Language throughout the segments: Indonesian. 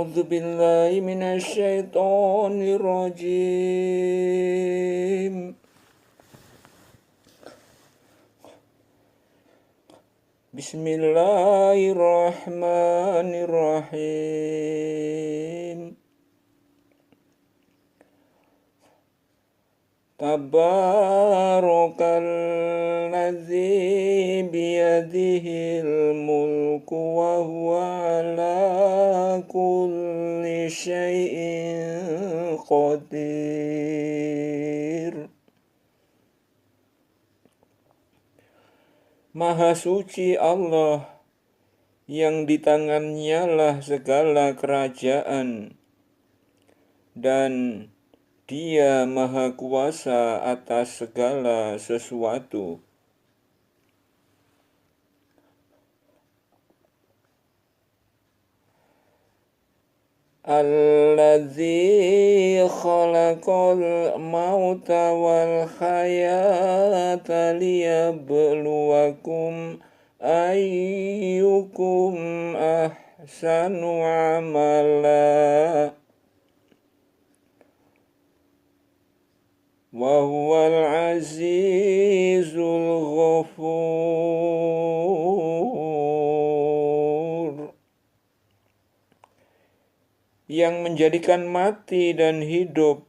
أعوذ بالله من الشيطان الرجيم بسم الله الرحمن الرحيم تبارك الذي بيده الملك وهو على كل شيء qadir. Maha suci Allah yang di tangannya lah segala kerajaan, dan Dia maha kuasa atas segala sesuatu. Alladzi khalaqal mauta wal hayata liyabluwakum ayyukum ahsanu amala wa huwal azizul ghafur. Yang menjadikan mati dan hidup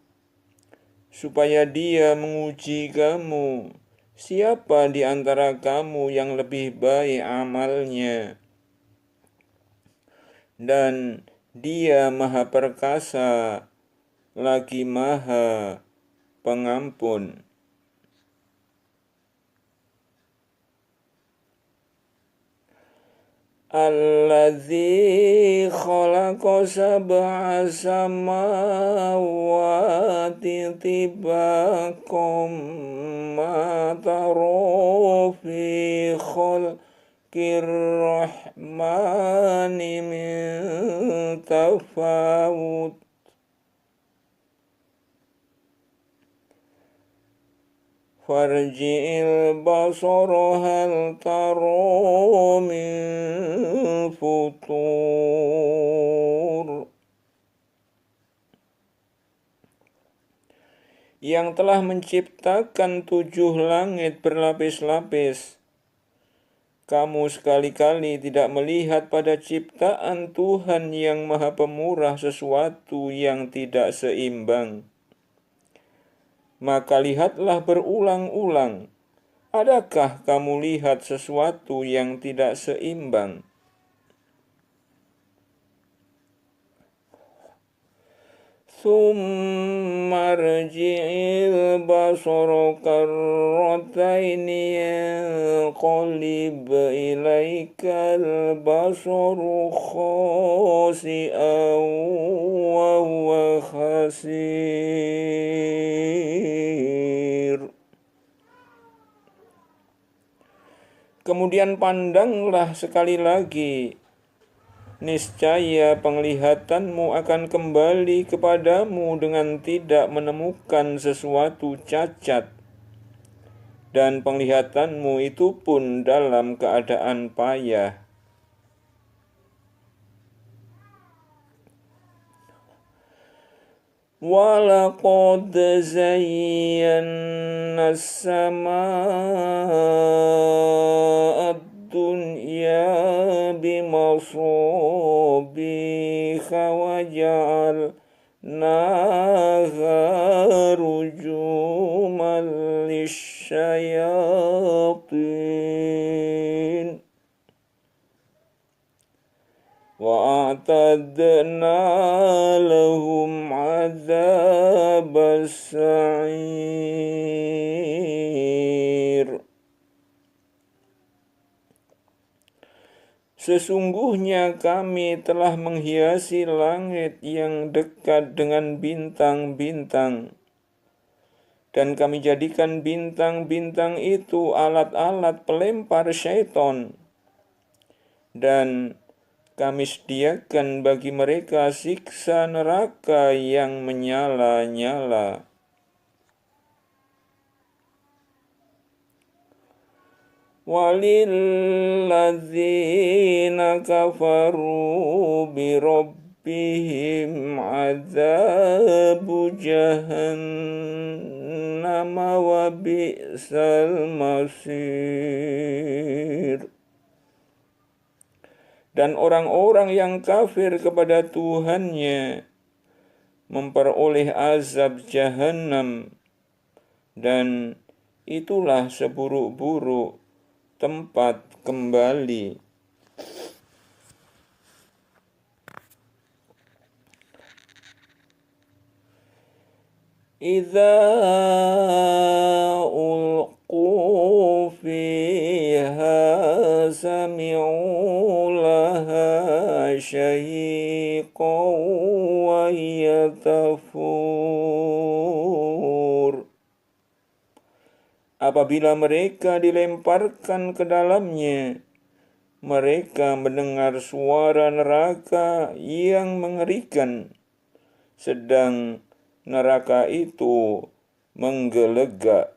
supaya Dia menguji kamu, siapa di antara kamu yang lebih baik amalnya. Dan Dia maha perkasa lagi maha pengampun. Alladzi khalaqa sab'a samawati tibaqan ma tara fi khalqir rahmani min tafawut. Farji'il basara hal tara min futur. Yang telah menciptakan 7 langit berlapis-lapis, kamu sekali-kali tidak melihat pada ciptaan Tuhan yang maha pemurah sesuatu yang tidak seimbang. Maka lihatlah berulang-ulang, adakah kamu lihat sesuatu yang tidak seimbang? Tsumma rji'il basara karrataini yanqalib ilaikal basaru khasi'an wa huwa khasir. Kemudian pandanglah sekali lagi, niscaya penglihatanmu akan kembali kepadamu dengan tidak menemukan sesuatu cacat, dan penglihatanmu itu pun dalam keadaan payah. Walaqad zayyana as-samaa'a ad-dunya bimasabiha wa ja'alnaha rujuman lisyayatin wa a'tadna lahum adzabas sa'ir. Sesungguhnya kami telah menghiasi langit yang dekat dengan bintang-bintang, dan kami jadikan bintang-bintang itu alat-alat pelempar syaitan, dan kami sediakan bagi mereka siksa neraka yang menyala-nyala. walilladzina kafaru bi bihim adzabu jahannam wa bi'sal masir. Dan orang-orang yang kafir kepada Tuhannya memperoleh azab jahannam, dan itulah seburuk-buruk tempat kembali. Idza ulqu fiha sami'u laha syahiqan wa yatafur. Apabila mereka dilemparkan ke dalamnya, mereka mendengar suara neraka yang mengerikan, sedang neraka itu menggelegak.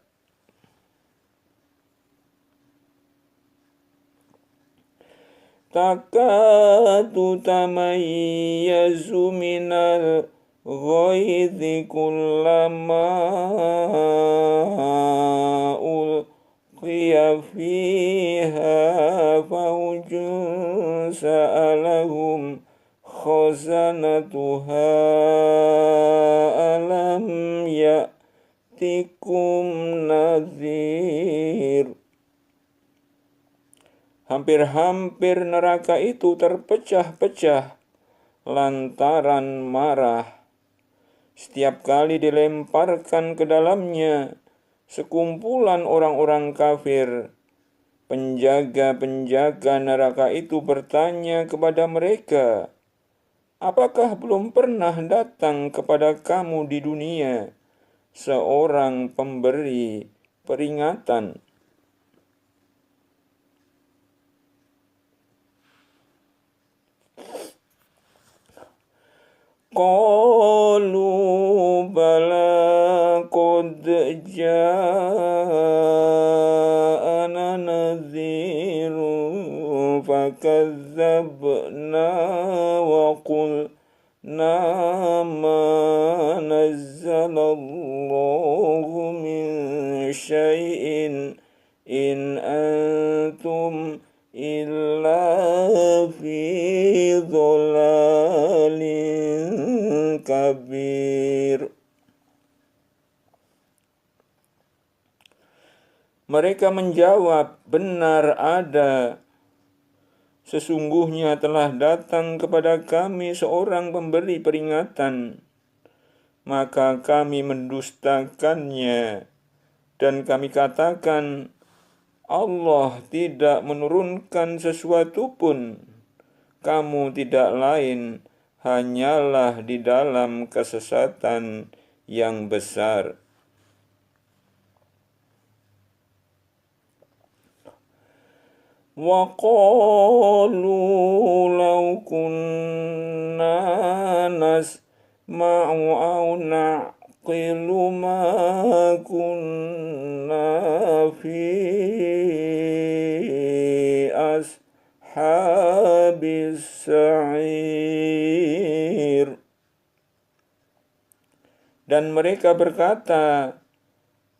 Takadu tamayyazu minal ghaidhi kullama ulqiya fiha fawjun sa'alahum khazanatuha alam ya'tikum nadhir. Hampir-hampir neraka itu terpecah-pecah lantaran marah. Setiap kali dilemparkan ke dalamnya sekumpulan orang-orang kafir, penjaga-penjaga neraka itu bertanya kepada mereka, apakah belum pernah datang kepada kamu di dunia seorang pemberi peringatan? Qalu bala qad ja'ana nadhirun fakadzabna wa qulna ma nazzalallahu min syai'in in antum illa fi dhalalin kabir. Mereka menjawab, benar ada. Sesungguhnya telah datang kepada kami seorang pemberi peringatan, maka kami mendustakannya dan kami katakan, Allah tidak menurunkan sesuatu pun. Kamu tidak lain hanyalah di dalam kesesatan yang besar. Wa qalu law kunna nasma'u aw naqilu ma kunna fi ashabis sa'ir. Dan mereka berkata,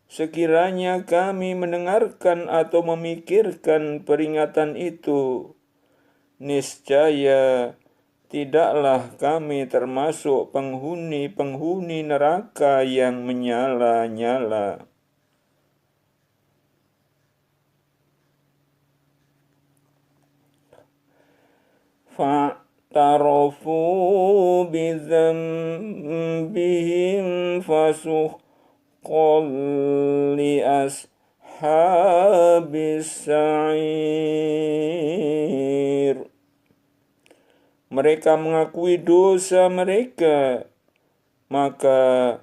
sekiranya kami mendengarkan atau memikirkan peringatan itu, niscaya tidaklah kami termasuk penghuni-penghuni neraka yang menyala-nyala. Fa'tarafu bidzambihim fasuhqan li ashabis sa'ir. Mereka mengakui dosa mereka, maka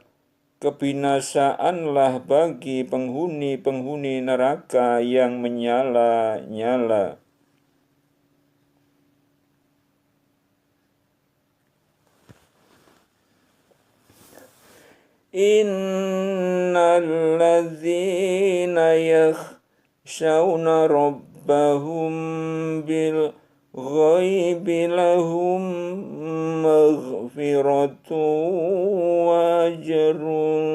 kebinasaanlah bagi penghuni-penghuni neraka yang menyala-nyala. Innal ladzina yakhshawna rabbahum bil ghaibi lahum maghfiratun wa ajrun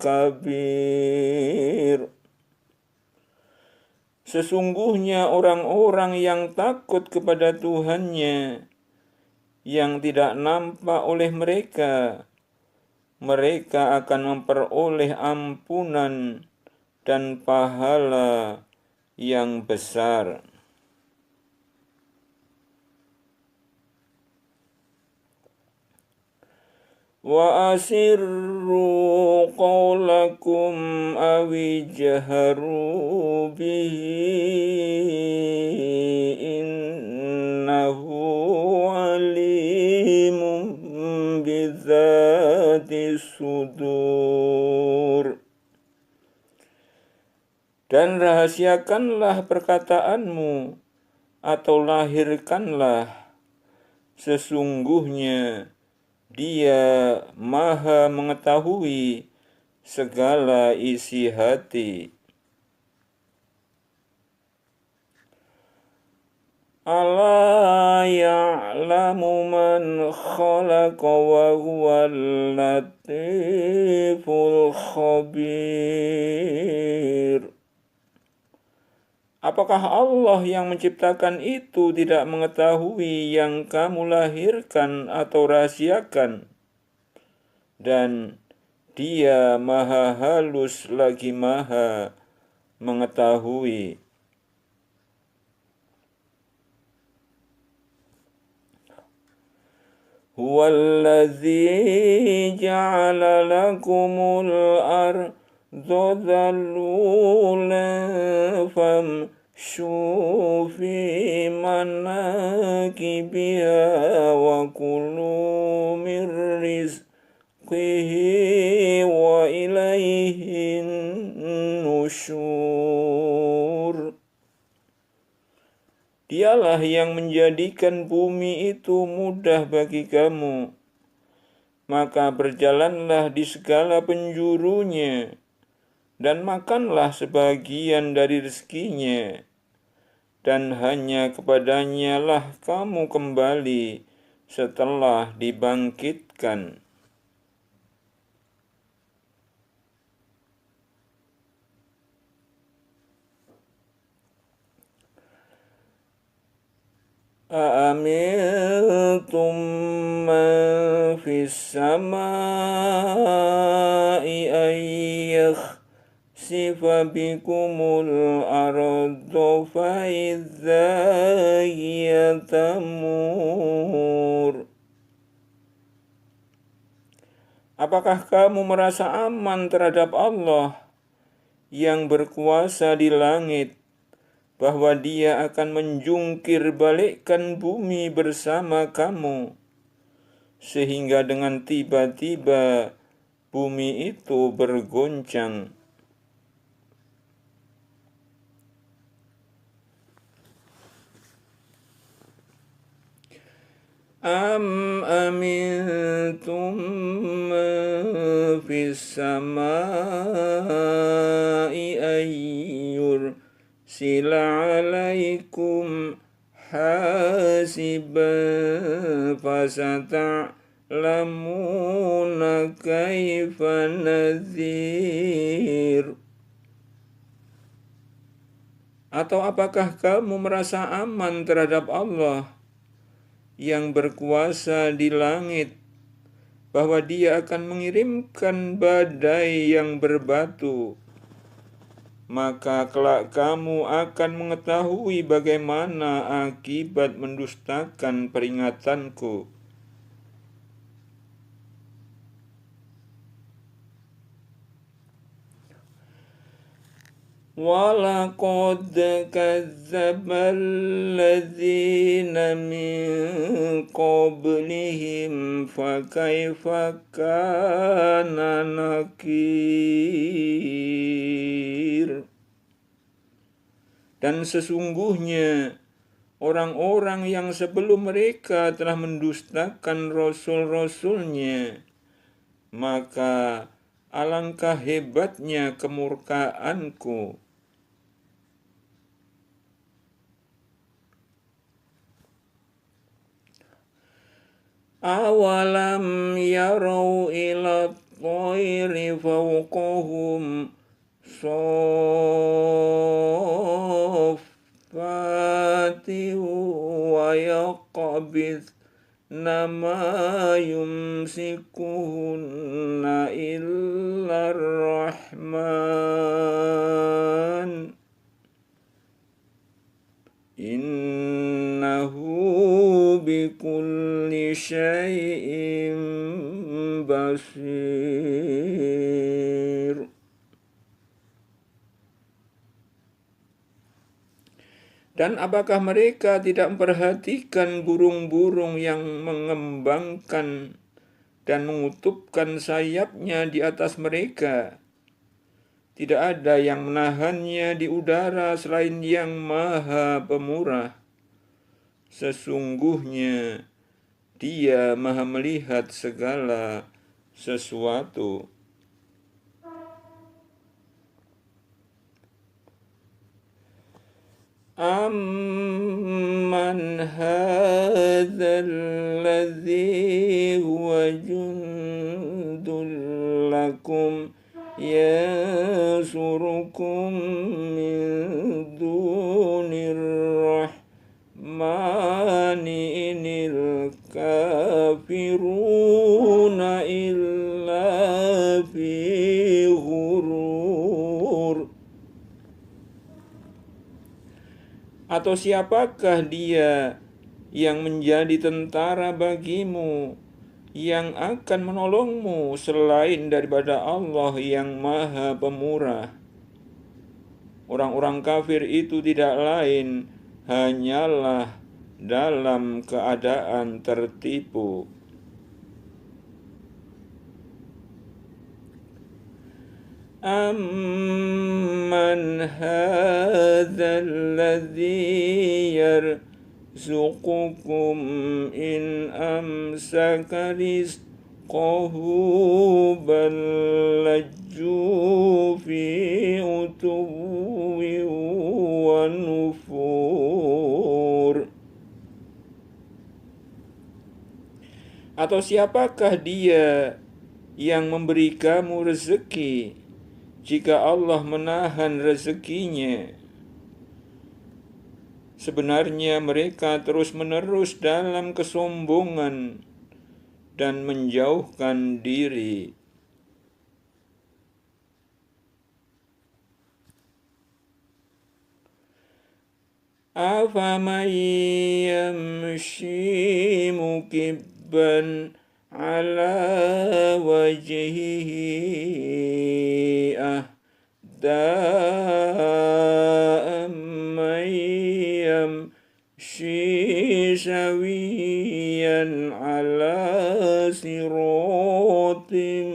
kabir. Sesungguhnya orang-orang yang takut kepada Tuhannya yang tidak nampak oleh mereka, mereka akan memperoleh ampunan dan pahala yang besar. Wa asirru qawlakum awi jaharu bihi innahu alimun bidzati sudur. Dan rahasiakanlah perkataanmu atau lahirkanlah, sesungguhnya Dia Maha mengetahui segala isi hati. Ala ya'lamu man khalaqa wa huwal latiful khabir. Apakah Allah yang menciptakan itu tidak mengetahui yang kamu lahirkan atau rahasiakan? Dan Dia Maha halus lagi Maha mengetahui. Huwallazi ja'ala lakumul arda dhalulan famshu fi manakibiha wa kulu min rizqihi wa ilaihin nusyur. Dialah yang menjadikan bumi itu mudah bagi kamu, maka berjalanlah di segala penjurunya, dan makanlah sebagian dari rezekinya, dan hanya kepadanya lah kamu kembali setelah dibangkitkan. Aamintum man fis samai yakhsifa bikumul arda fa idza hiya tamur. Apakah kamu merasa aman terhadap Allah yang berkuasa di langit, bahwa Dia akan menjungkir balikkan bumi bersama kamu, sehingga dengan tiba-tiba bumi itu bergoncang. Am amintum man fis samai ayyur sila alaikum hasiban fasata'lamuna kaifa nadhir. Atau apakah kamu merasa aman terhadap Allah yang berkuasa di langit, bahwa Dia akan mengirimkan badai yang berbatu, maka kelak kamu akan mengetahui bagaimana akibat mendustakan peringatanku. Walaqad kadzdzaba alladzina min qablihim fakaifa kana nakir. Dan sesungguhnya orang-orang yang sebelum mereka telah mendustakan rasul-rasulnya, maka alangkah hebatnya kemurkaanku. Awalam yarau ila thairi fawqahum saffati wa yaqbid nama yumsikuhunna illa rahman innahu bikulli syai'in basir. Dan apakah mereka tidak memperhatikan burung-burung yang mengembangkan dan mengutupkan sayapnya di atas mereka? Tidak ada yang menahannya di udara selain Yang Maha Pemurah. Sesungguhnya Dia Maha melihat segala sesuatu. Amman hadzal ladzi huwa jundul lakum yansurukum min dunir rahmani inil kafiruna illa fi ghurur. Atau siapakah Dia yang menjadi tentara bagimu, yang akan menolongmu selain daripada Allah yang Maha Pemurah? Orang-orang kafir itu tidak lain hanyalah dalam keadaan tertipu. Amman hadzal ladzi yarzuqukum in amsaka rizqahu bal lajju fi utuwwi wa nufur. Atau siapakah Dia yang memberi kamu rezeki jika Allah menahan rezekinya? Sebenarnya mereka terus-menerus dalam kesombongan dan menjauhkan diri. Afaman yamshi mukibban ala wajhihi ahda amman yamshi sawiyan ala siratin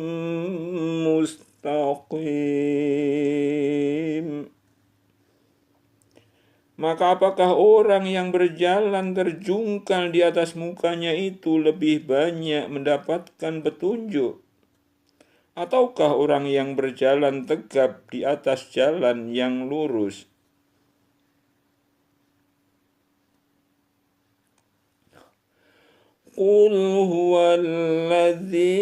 mustaqim. Maka apakah orang yang berjalan terjungkal di atas mukanya itu lebih banyak mendapatkan petunjuk? Ataukah orang yang berjalan tegap di atas jalan yang lurus? Qul huwallazi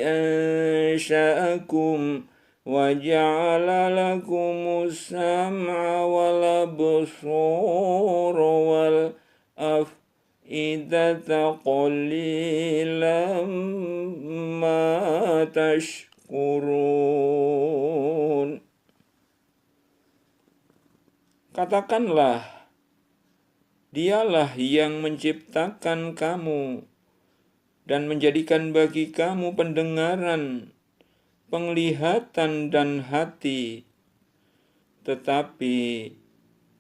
ansha'akum wa ja'ala lakumus sam'a wal absara wal af'idata qalilan ma tashkurun. Katakanlah, Dialah yang menciptakan kamu dan menjadikan bagi kamu pendengaran, penglihatan dan hati, tetapi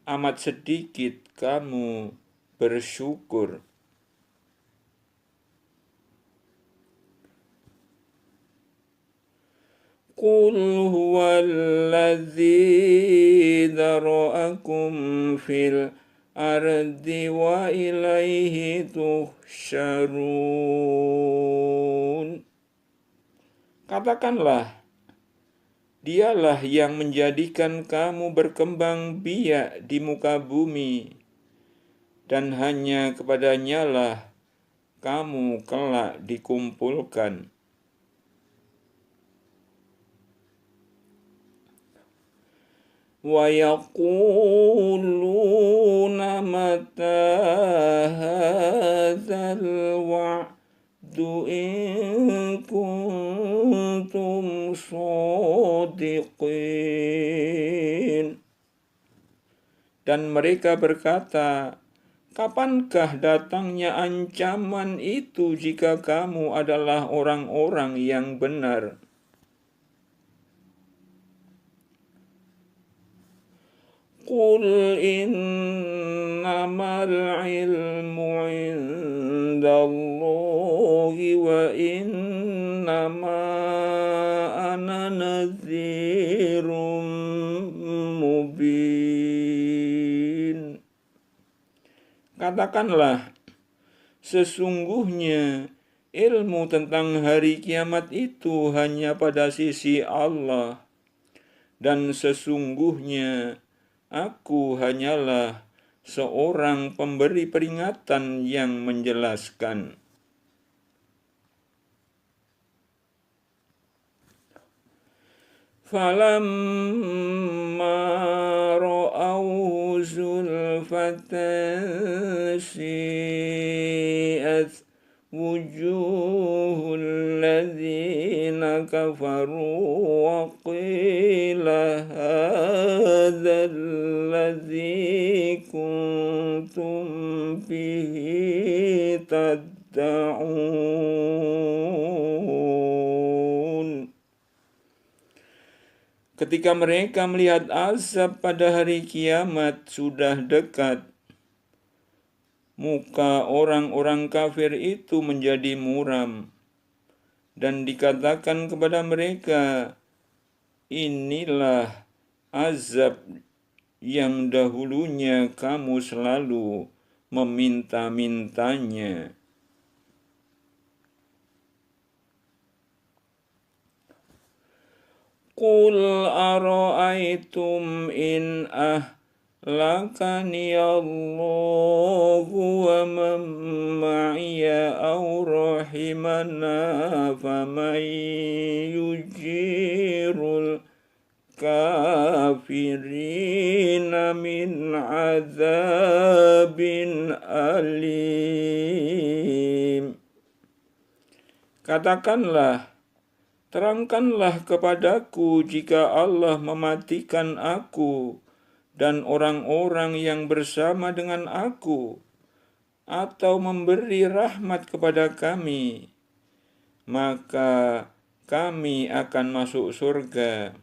amat sedikit kamu bersyukur. Qul huwallazi dzara'akum fil ardi wa ilaihi tuhsyarun. Katakanlah, Dialah yang menjadikan kamu berkembang biak di muka bumi, dan hanya kepadanya lah kamu kelak dikumpulkan. Wa yaquluna mata hadzal wa'du in kuntum shadiqin. Dan mereka berkata, kapankah datangnya ancaman itu jika kamu adalah orang-orang yang benar? Qul innamal ilmu indallahi wa innama ana nadhirum mubin. Katakanlah, sesungguhnya ilmu tentang hari kiamat itu hanya pada sisi Allah, dan sesungguhnya aku hanyalah seorang pemberi peringatan yang menjelaskan. Falamma ra'au zulfatan si'at wujuhul ladzina kafaru wa qila hadzal ladzi kuntum bihi tad'un. Ketika mereka melihat azab pada hari kiamat sudah dekat, muka orang-orang kafir itu menjadi muram, dan dikatakan kepada mereka, inilah azab yang dahulunya kamu selalu meminta-mintanya. Qul ara'aytum in ahlakani Allahu wa man ma'iya aw rahimana faman yujirul kafirina min azabin alim. Katakanlah, terangkanlah kepadaku jika Allah mematikan aku dan orang-orang yang bersama dengan aku, atau memberi rahmat kepada kami, maka kami akan masuk surga.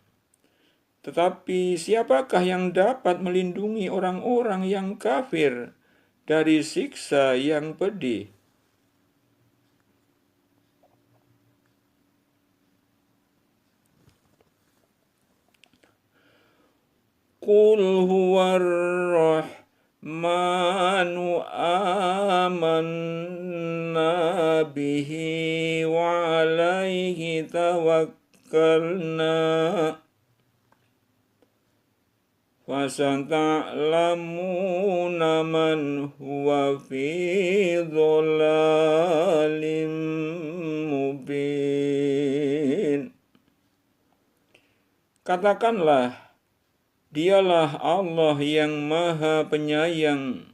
Tetapi siapakah yang dapat melindungi orang-orang yang kafir dari siksa yang pedih? Qul huwar rahmanu amanna bihi wa alaihi tawakkalna fasata'lamuna man huwa fi dhalalim mubin. Katakanlah, Dialah Allah yang Maha Penyayang.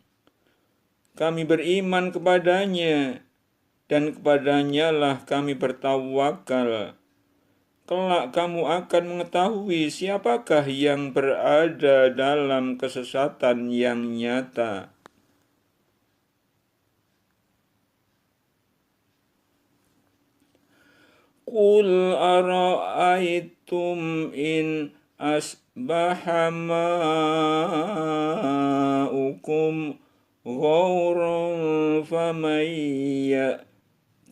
Kami beriman kepadanya, dan kepadanya lah kami bertawakal. Kelak kamu akan mengetahui siapakah yang berada dalam kesesatan yang nyata. Qul ara'aytum in asbaha ma'ukum ghauran faman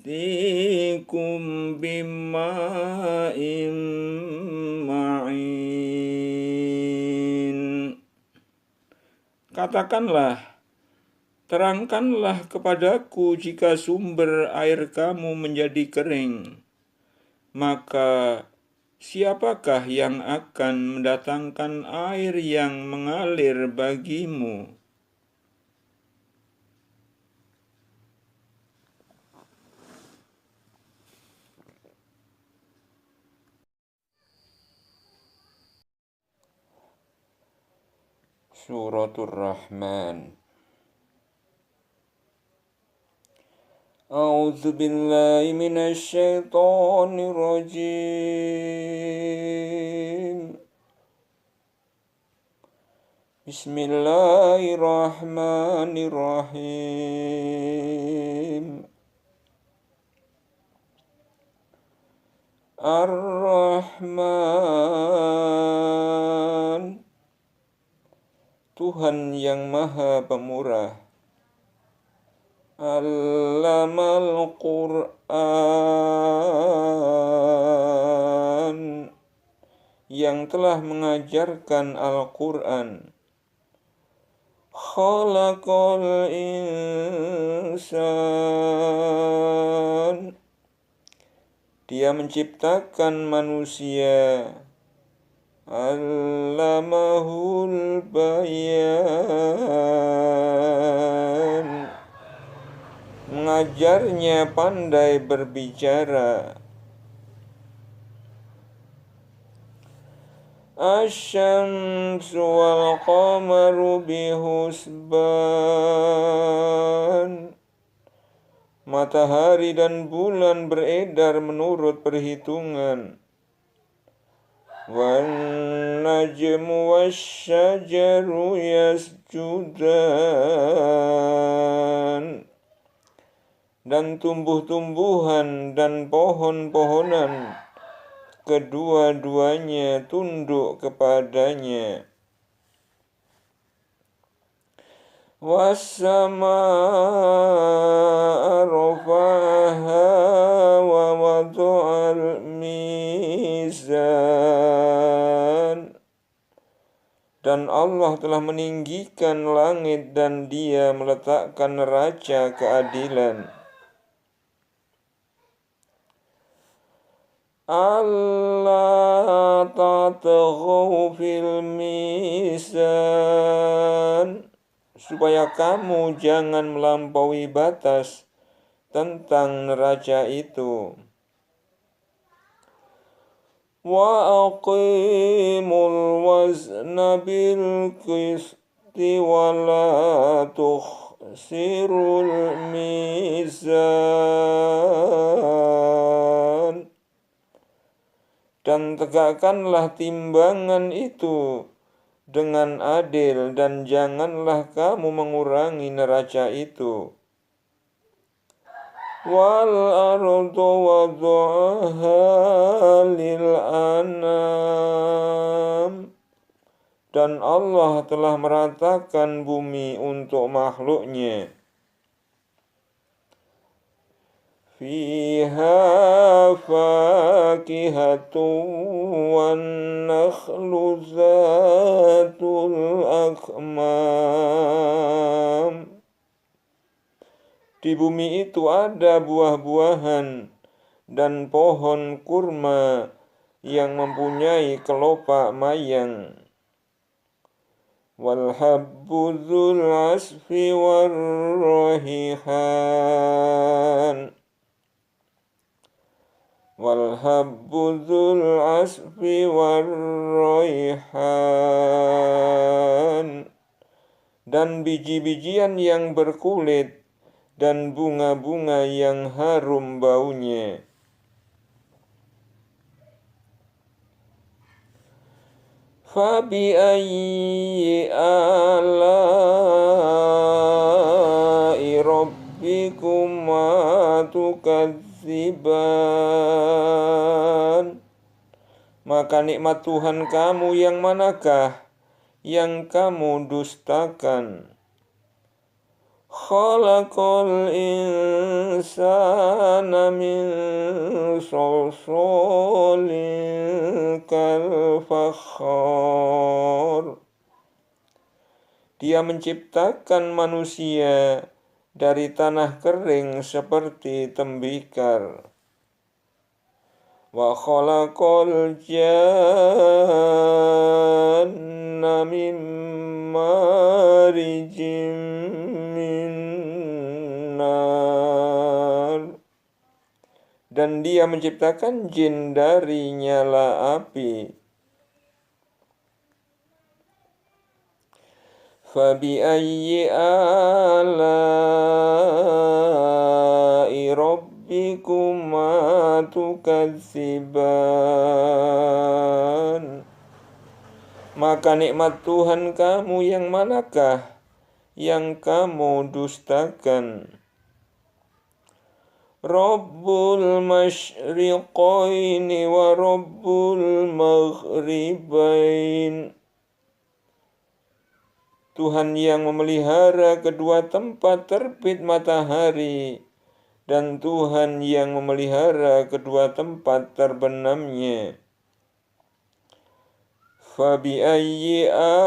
ya'tikum bima'in ma'in. Katakanlah, terangkanlah kepadaku jika sumber air kamu menjadi kering, maka siapakah yang akan mendatangkan air yang mengalir bagimu? Suratul Rahman. A'udzu billahi minasy syaithanir rajim. Bismillahirrahmanirrahim. Ar-Rahman, Tuhan yang Maha Pemurah. Allamal Qur'an, yang telah mengajarkan Al-Qur'an. Khalaqal insan, Dia menciptakan manusia. Allamahul bayan, mengajarnya pandai berbicara. Asy-syamsu wal qamaru bihusban, matahari dan bulan beredar menurut perhitungan. Wan najmu wasyajaru yasjudan, dan tumbuh-tumbuhan dan pohon-pohonan kedua-duanya tunduk kepadanya. Was-samaa'a rafa'aha wa wada'al mizan, dan Allah telah meninggikan langit dan Dia meletakkan neraca keadilan. Allah tatghaw fil mizan, supaya kamu jangan melampaui batas tentang neraca itu. Wa aqimul wazna bil qisti wa la tukhsirul mizan, dan tegakkanlah timbangan itu dengan adil, dan janganlah kamu mengurangi neraca itu. Wal ardu wada'aha lil anam, dan Allah telah meratakan bumi untuk makhluknya. Fiha fakihatun wan nakhlu zatul akmam, di bumi itu ada buah-buahan dan pohon kurma yang mempunyai kelopak mayang. Wal habbu dzul asfi war raihan, wal habbu dzul asfi war raihan, dan biji-bijian yang berkulit dan bunga-bunga yang harum baunya. Fabi ayyi ala'i rabbikuma tukadziban, maka nikmat Tuhan kamu yang manakah yang kamu dustakan? Khalaqal insana min salsalin kal fakhar, Dia menciptakan manusia dari tanah kering seperti tembikar. Wa khalaqal janna min marijim min nar, dan Dia menciptakan jin dari nyala api. Fabiayyi ala'i rabbikuma tukadziban. Maka nikmat Tuhan kamu yang manakah yang kamu dustakan? Rabbul masyriqaini wa Rabbul maghribain. Tuhan yang memelihara kedua tempat terbit matahari dan Tuhan yang memelihara kedua tempat terbenamnya. Fabiayyi ala'i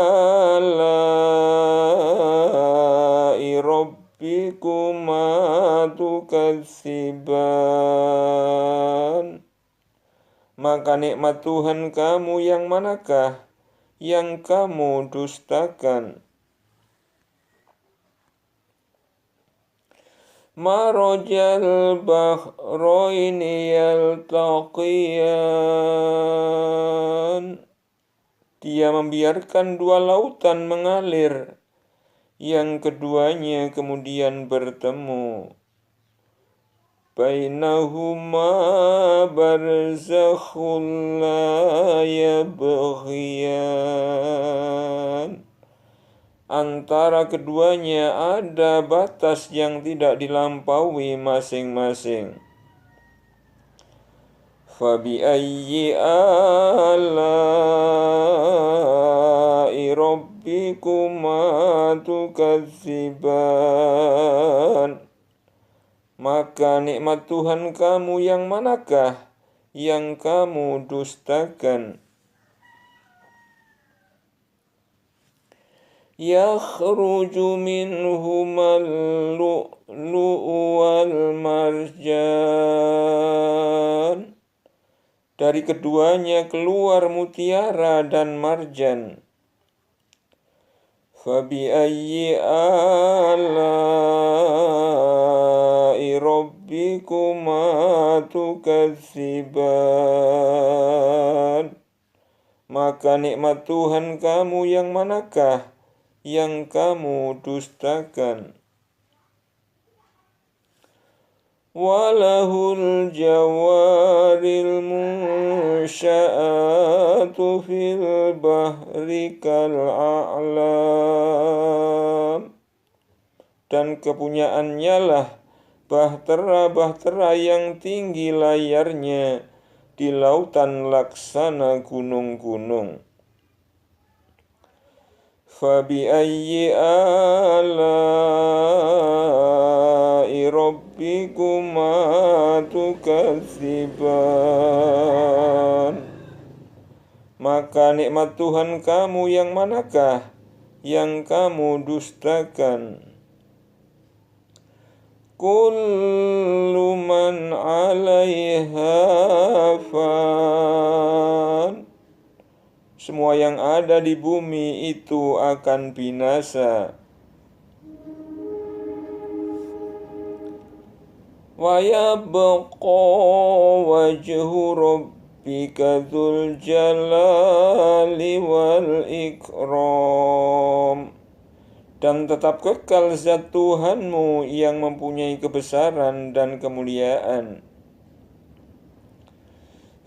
rabbikuma tukadziban. Maka nikmat Tuhan kamu yang manakah yang kamu dustakan? Marajal bahraini yaltaqiyan. Dia membiarkan dua lautan mengalir, yang keduanya kemudian bertemu. Bainahuma barzakhun la yabghiyan. Antara keduanya ada batas yang tidak dilampaui masing-masing. Fabiayyi ala'i rabbikuma tukadziban. Maka nikmat Tuhan kamu yang manakah yang kamu dustakan? Yakhruju minhumal lu'lu'u wal marjan. Dari keduanya keluar mutiara dan marjan. Fabiayyi ala'i rabbikuma tukadziban. Maka nikmat Tuhan kamu yang manakah yang kamu dustakan? Walahul jawaril munsya'atu fil bahri kal'a'lam. Dan kepunyaannya lah bahtera-bahtera yang tinggi layarnya di lautan laksana gunung-gunung. Fabiayyi ala'i rabbikuma tukadziban. Maka nikmat Tuhan kamu yang manakah yang kamu dustakan? Kullu man 'alaiha fan. Semua yang ada di bumi itu akan binasa. Wa yabqa wajhu rabbika dzul jalali wal ikram. Dan tetap kekal zat Tuhanmu yang mempunyai kebesaran dan kemuliaan.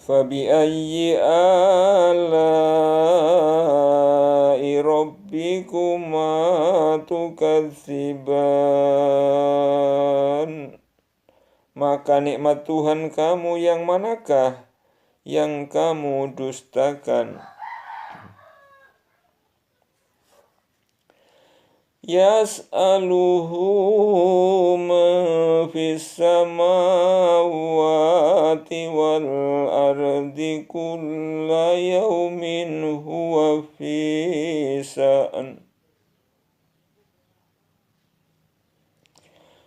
Fabiayyi ala'i rabbikuma tukadziban. Maka nikmat Tuhan kamu yang manakah yang kamu dustakan? Yas'aluhu man fis samawati wal ardi kulla yawmin huwa fi sa'an.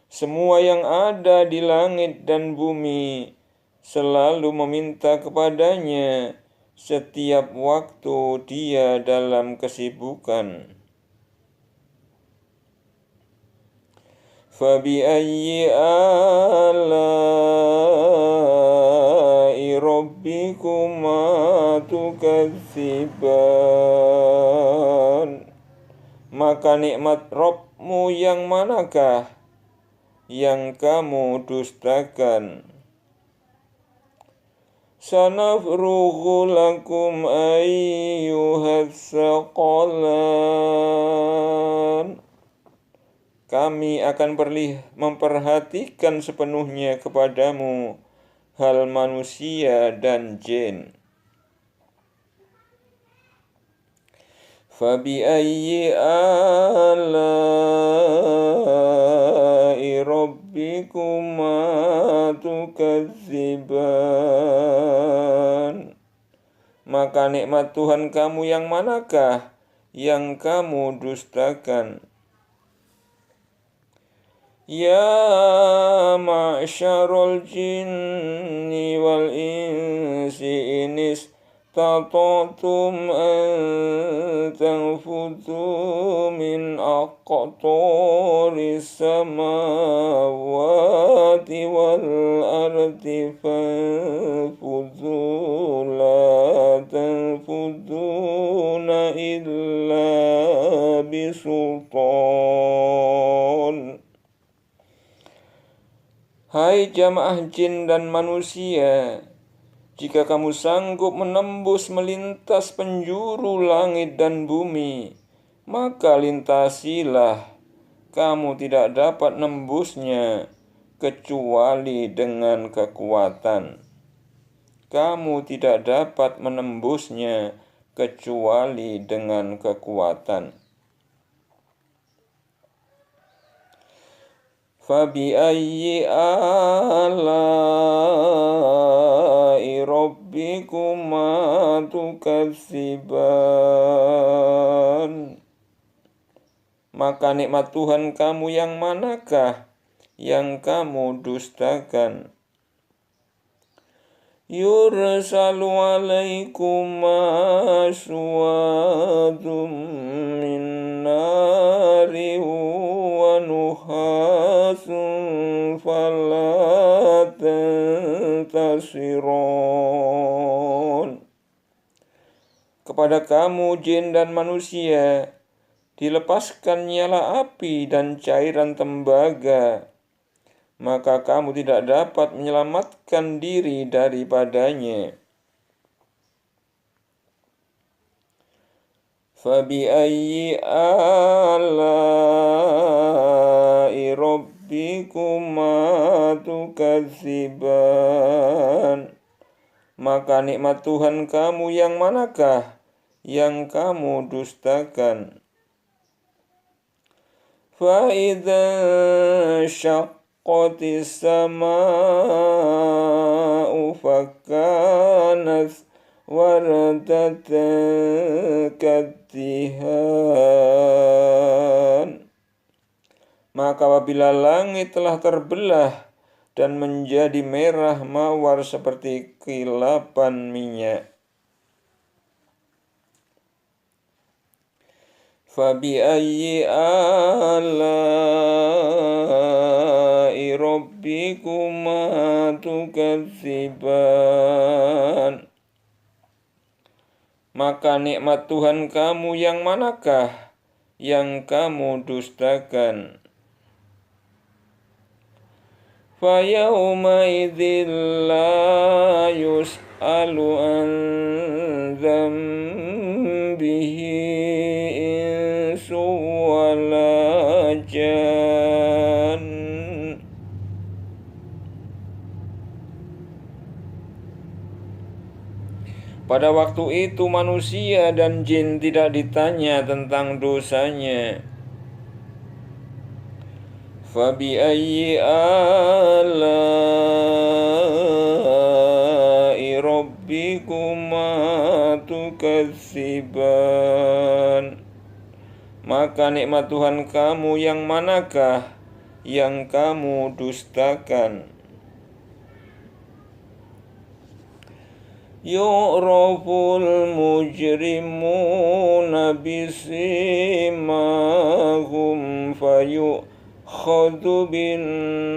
Semua yang ada di langit dan bumi selalu meminta kepadanya, setiap waktu dia dalam kesibukan. Fabiayyi ala'i rabbikuma tukadziban. Maka nikmat Rabbmu yang manakah yang kamu dustakan? Sanafrughu lakum ayyuhas saqalan. Kami akan memperhatikan sepenuhnya kepadamu hal manusia dan jin. Fabi ayyi ala'i rabbikuma tukadziban. Maka nikmat Tuhan kamu yang manakah yang kamu dustakan? Ya ma'syarul jinni wal insi inis tata'tum an tanfudhu min aqtaris samawati wal ardi fanfudhu la tanfudhuna illa bisultan. Hai jamaah jin dan manusia, jika kamu sanggup menembus melintas penjuru langit dan bumi, maka lintasilah. Kamu tidak dapat menembusnya kecuali dengan kekuatan. Kamu tidak dapat menembusnya kecuali dengan kekuatan. Fabi ayyi ala'i rabbikuma tukadziban. Maka nikmat Tuhan kamu yang manakah yang kamu dustakan? Yursalu alaikuma suwadum min nari wa nuhasun fala tantasiron. Kepada kamu jin dan manusia dilepaskan nyala api dan cairan tembaga, maka kamu tidak dapat menyelamatkan diri daripadanya. Fabi ayyi ala'i rabbikuma tukadziban. Maka nikmat Tuhan kamu yang manakah yang kamu dustakan? Fa'idza syaqqatis sama'u fakanat wardatan kaddihan. Maka apabila langit telah terbelah dan menjadi merah mawar seperti kilapan minyak. Fabi ayyi ala'i rabbikuma tukadziban. Maka nikmat Tuhan kamu yang manakah yang kamu dustakan? Fayawma idzil la yus'alu an dzambihi insu wala jan. Pada waktu itu manusia dan jin tidak ditanya tentang dosanya. Fabi ayyi ala'i rabbikuma tukadziban. Maka nikmat Tuhan kamu yang manakah yang kamu dustakan? Yu'raful mujrimuna bisimahum fayu'khadhu bin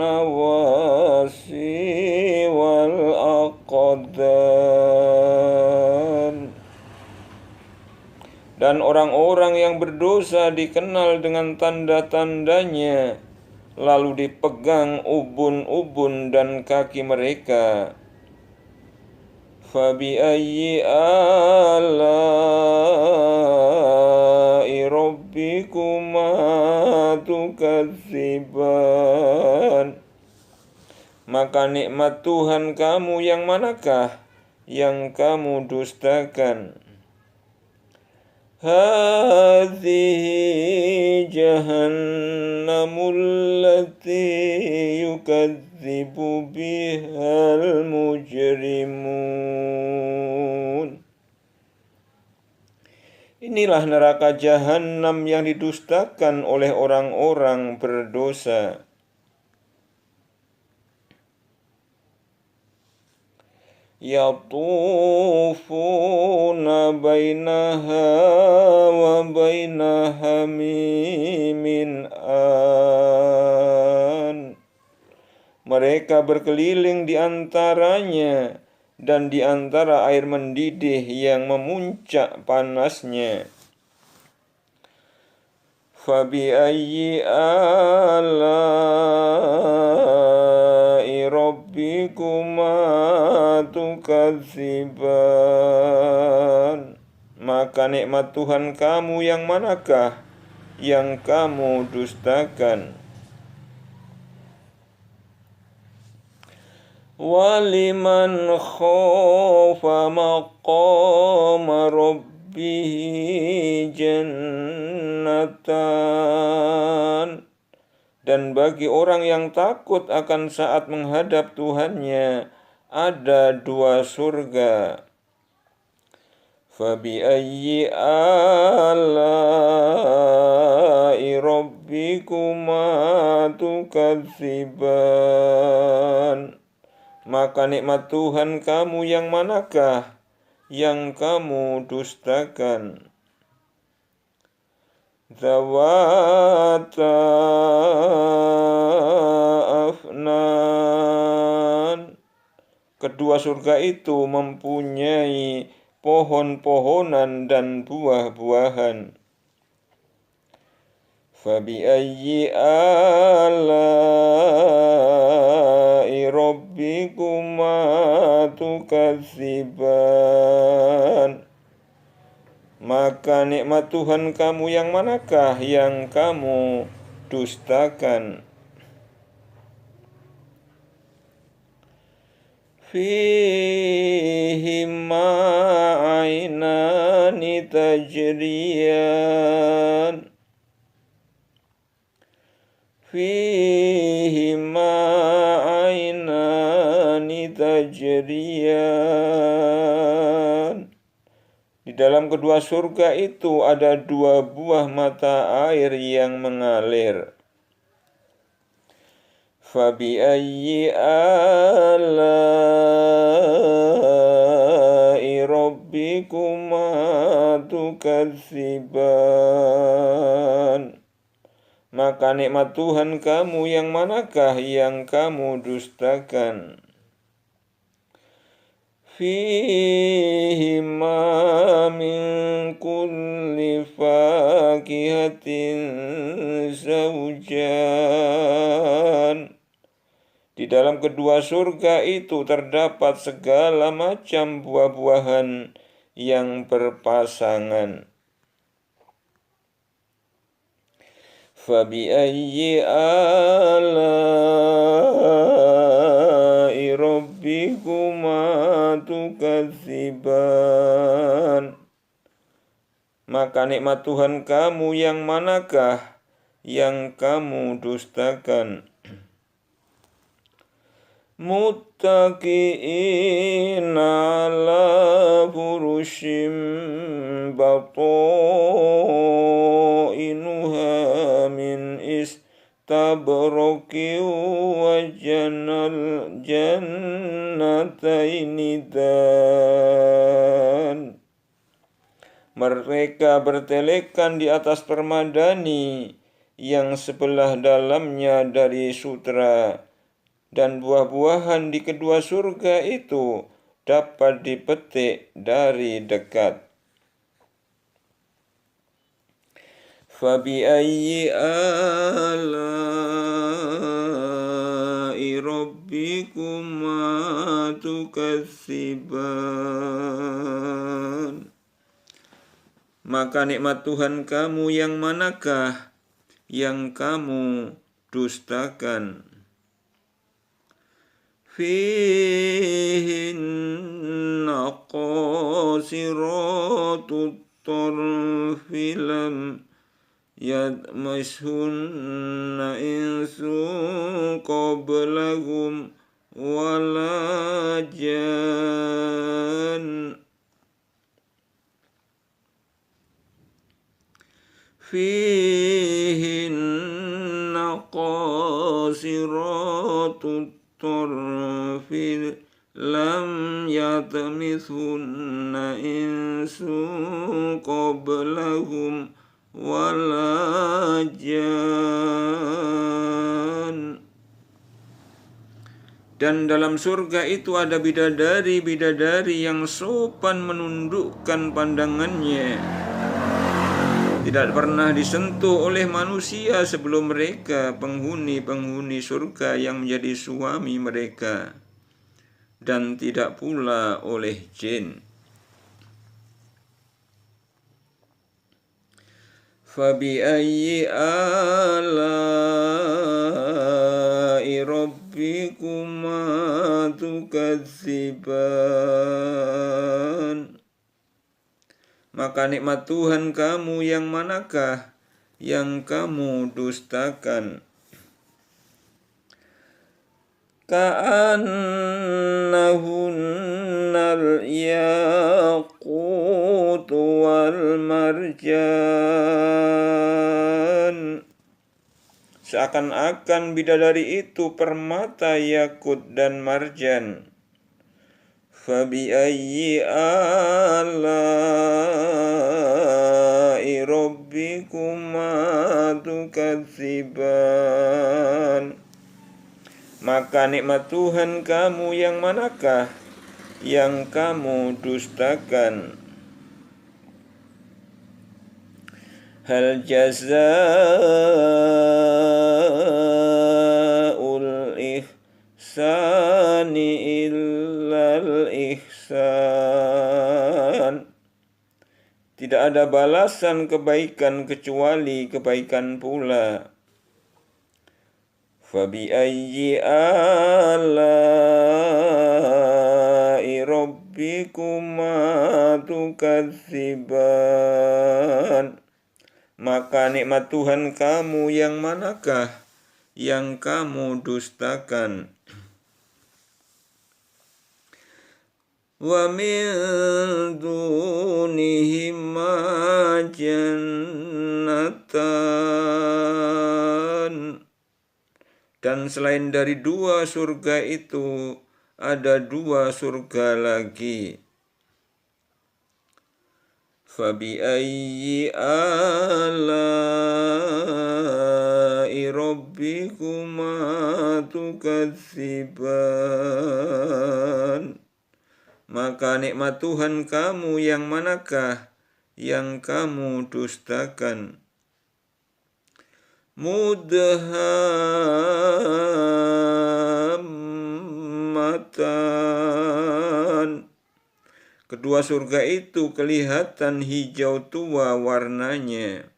nawasi wal aqdan. Dan orang-orang yang berdosa dikenal dengan tanda-tandanya, lalu dipegang ubun-ubun dan kaki mereka. Fabi'ayyi ala'i rabbikuma tukadziban. Maka nikmat Tuhan kamu yang manakah yang kamu dustakan? Hadhihi jahannamul lati yukadzibu bihal mujrimun. Inilah neraka Jahannam yang didustakan oleh orang-orang berdosa. Yatufuna bainaha wa baina hamimin an. Mereka berkeliling di antaranya dan di antara air mendidih yang memuncak panasnya. Fabi'ayyi ala'i rabbikuma tukadziban. Maka nikmat Tuhan kamu yang manakah yang kamu dustakan? Waliman khafa maqama rabbihi jannatan. Dan bagi orang yang takut akan saat menghadap Tuhannya, ada 2 surga. Fabi'ayyi ala'i rabbikuma tukadziban. Maka nikmat Tuhan kamu yang manakah yang kamu dustakan? Zawata afnan. Kedua surga itu mempunyai pohon-pohonan dan buah-buahan. Fabi'ayyi ala'i rabbikuma tukadziban. Maka nikmat Tuhan kamu yang manakah yang kamu dustakan? Fihima ainani tajriyan. Fihima ainani tajriyan. Di dalam kedua surga itu ada 2 buah mata air yang mengalir. Fabi'ayyi ala'i rabbikuma tukadziban. Maka nikmat Tuhan kamu yang manakah yang kamu dustakan? Fihima min kulli fakihatin zawjan. Di dalam kedua surga itu terdapat segala macam buah-buahan yang berpasangan. Fabi'ayyi ala'i rabbikuma tukadziban. Maka nikmat Tuhan kamu yang manakah yang kamu dustakan? Muttaqi'ina ala furushim bata'inuha min istabraqi wa jannataini dan. Mereka bertelekan di atas permadani yang sebelah dalamnya dari sutra, dan buah-buahan di kedua surga itu dapat dipetik dari dekat. Fabiayyi ala'i rabbikuma tukadziban. Maka nikmat Tuhan kamu yang manakah yang kamu dustakan? Fihinna qasiratut tarfi lam yadmishunna insun qablahum wala jan. Fihinna qasiratut tarfi lam yatmithunna insun qablahum wala jan. Dan dalam surga itu ada bidadari-bidadari yang sopan menundukkan pandangannya, tidak pernah disentuh oleh manusia sebelum mereka, penghuni-penghuni surga yang menjadi suami mereka, dan tidak pula oleh jin. Fabiayyi ala'i rabbikuma tukadziban. Maka nikmat Tuhan kamu yang manakah yang kamu dustakan? Ka'annahunnal yaqut wal marjan. Seakan-akan bidadari itu permata yakut dan marjan. Fabiayyi ala'i rabbikuma tukadziban. Maka nikmat Tuhan kamu yang manakah yang kamu dustakan? Hal jazaa'ul ihsani illal ihsan. Tidak ada balasan kebaikan kecuali kebaikan pula. Fabiayyi ala'i rabbikuma tukadziban. Maka nikmat Tuhan kamu yang manakah yang kamu dustakan? Wa min dunihima jannatan. Dan selain dari dua surga itu, ada dua surga lagi. Fabiayyi ala'i rabbikuma tukadziban. Maka nikmat Tuhan kamu yang manakah yang kamu dustakan? Mudhammatan. Kedua surga itu kelihatan hijau tua warnanya.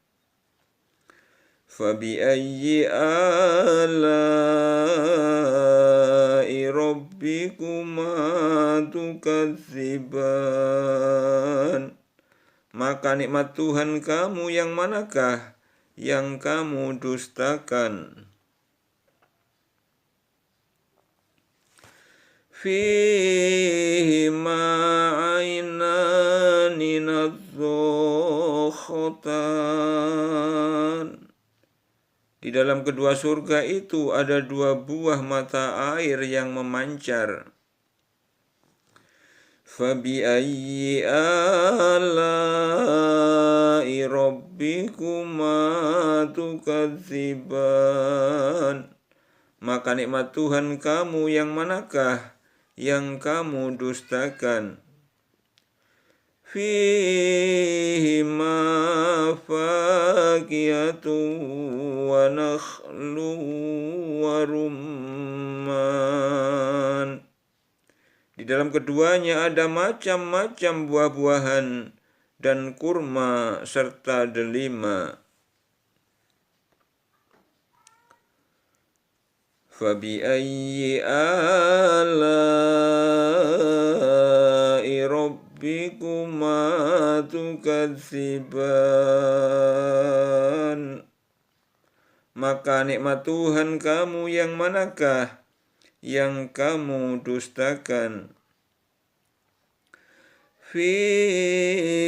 Fabiayyi ala'i rabbikuma tukadziban. Maka nikmat Tuhan kamu yang manakah yang kamu dustakan? Fihima ainani nadzakhatan. Di dalam kedua surga itu ada dua buah mata air yang memancar. Fabiayyi ala'i rabbikuma tukadziban. Maka nikmat Tuhan kamu yang manakah yang kamu dustakan? فيهما فاكهة ونخل ورمان. Di dalam keduanya ada macam-macam buah-buahan dan kurma serta delima. Fabi'ayyi ala'i rabbikuma tukadziban. Maka nikmat Tuhan kamu yang manakah yang kamu dustakan? Fihinna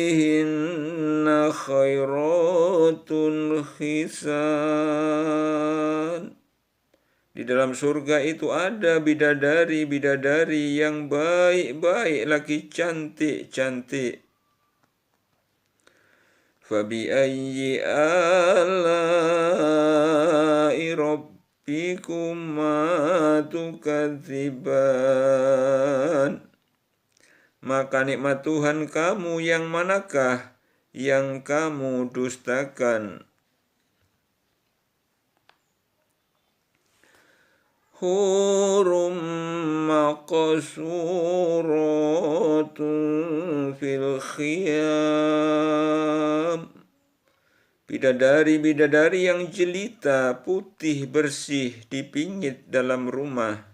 khairatun hisan. Di dalam surga itu ada bidadari-bidadari yang baik-baik lagi cantik-cantik. Fabi'ayyi ala'i rabbikuma tukadziban. Maka nikmat Tuhan kamu yang manakah yang kamu dustakan? Hurum maqsuratun fil khiyam. Bidadari-bidadari yang jelita, putih, bersih, dipingit dalam rumah.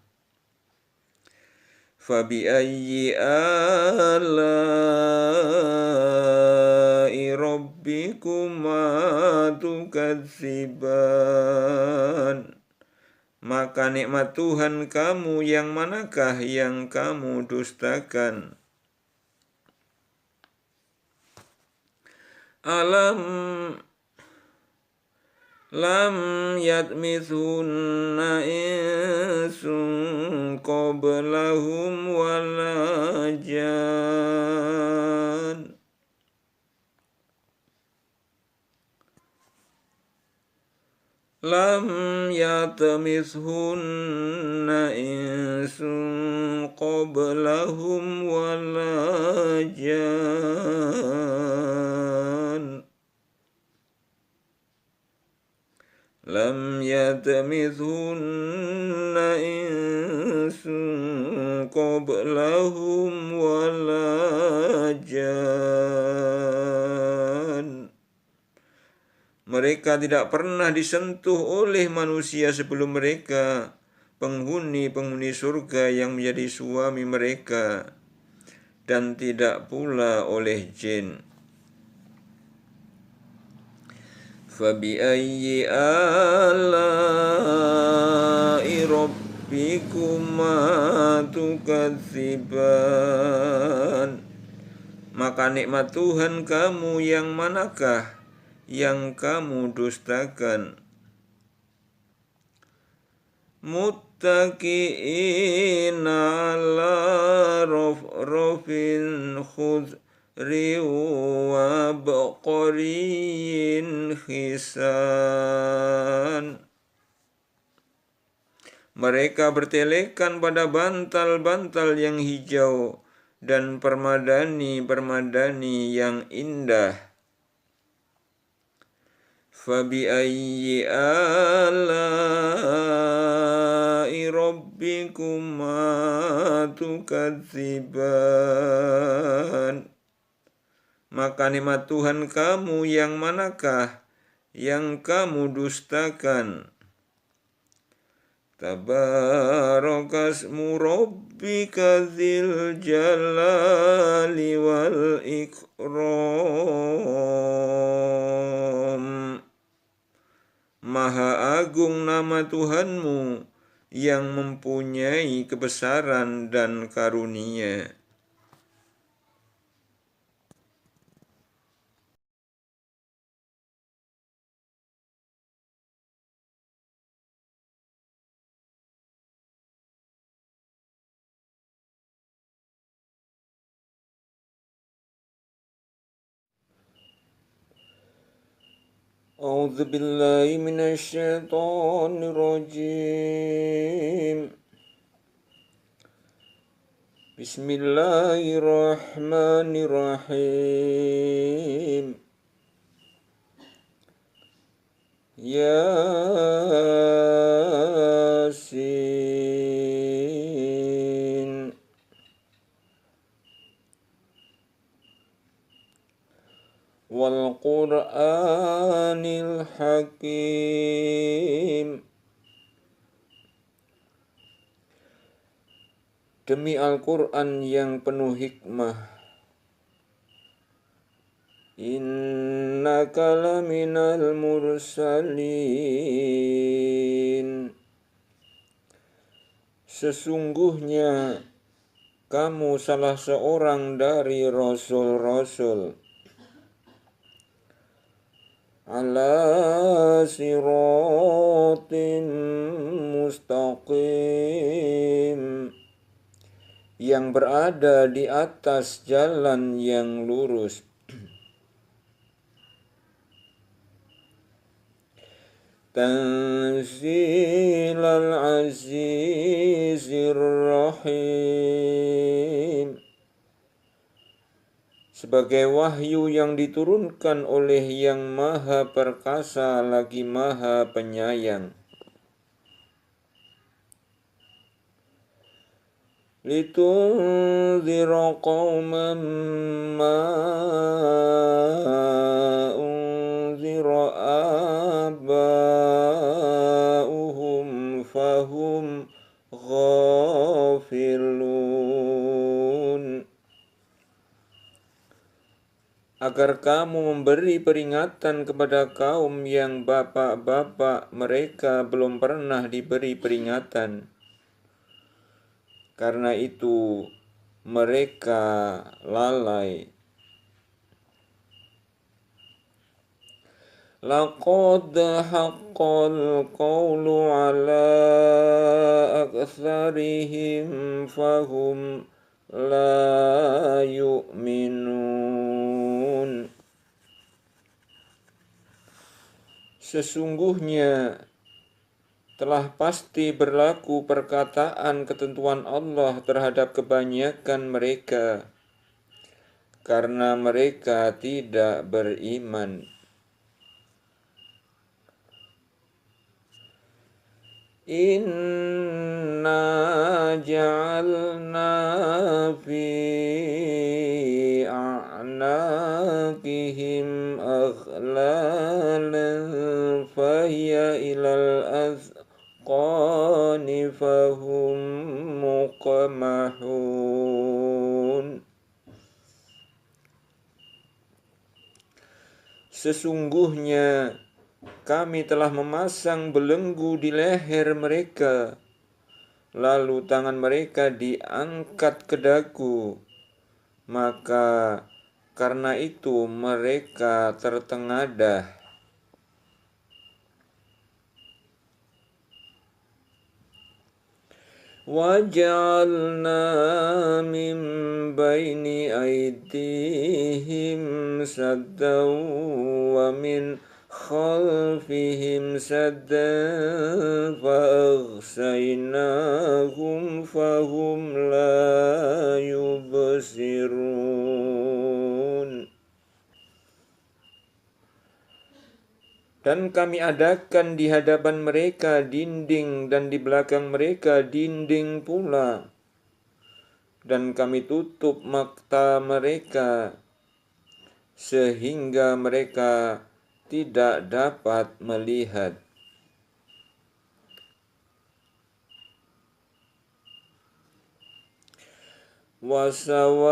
Fabi'ayyi ala'i rabbikuma tukadziban. Maka nikmat Tuhan kamu yang manakah yang kamu dustakan? Alam lam yatmithunna insun qablahum wala jan. Lam yatmithunna insun qablahum wala jan. Lam yatmithunna insun qablahum wala jan. Mereka tidak pernah disentuh oleh manusia sebelum mereka, penghuni-penghuni surga yang menjadi suami mereka, dan tidak pula oleh jin. Fabi'ayyi ala'i rabbikuma tukadziban. Maka nikmat Tuhan kamu yang manakah yang kamu dustakan? Muttaqi'ina ala rafrafin khudri wa baqariyin hisan. Mereka bertelekan pada bantal-bantal yang hijau dan permadani-permadani yang indah. Fabi'ayyi ala'i rabbikuma tukadziban. Maka nikmat Tuhan kamu yang manakah yang kamu dustakan? Tabarakasmu rabbika dzil jalali wal ikram. Maha agung nama Tuhanmu yang mempunyai kebesaran dan karunia. A'udzu billahi minasyaitonir rajim. Bismillahirrahmanirrahim. Yasin. Wal Qur'anil Hakim. Demi Al-Quran yang penuh hikmah. Innaka laminal mursalin. Sesungguhnya kamu salah seorang dari rasul-rasul. Ala siratim mustaqim. Yang berada di atas jalan yang lurus. Tanzilal azizir rahim. Sebagai wahyu yang diturunkan oleh yang maha perkasa lagi maha penyayang. Litunzira qauman ma unzira aba'uhum fahum ghafilun. Agar kamu memberi peringatan kepada kaum yang bapak-bapak mereka belum pernah diberi peringatan. Karena itu mereka lalai. Laqad haqqal qawlu ala aktsarihim fahum la yu'minun. Sesungguhnya telah pasti berlaku perkataan ketentuan Allah terhadap kebanyakan mereka, karena mereka tidak beriman. Inna ja'alna fi a'naqihim aghlalan fahiya ilal azqani fahum muqmahun. Sesungguhnya kami telah memasang belenggu di leher mereka, lalu tangan mereka diangkat ke dagu, maka karena itu mereka tertengadah. Waj'alna min baini aydihim saddan wa min khalfihim saddan fa'aghshaynahum fahum la yubsirun. Dan kami adakan di hadapan mereka dinding dan di belakang mereka dinding pula. Dan kami tutup mata mereka sehingga mereka tidak dapat melihat. Wasawa'un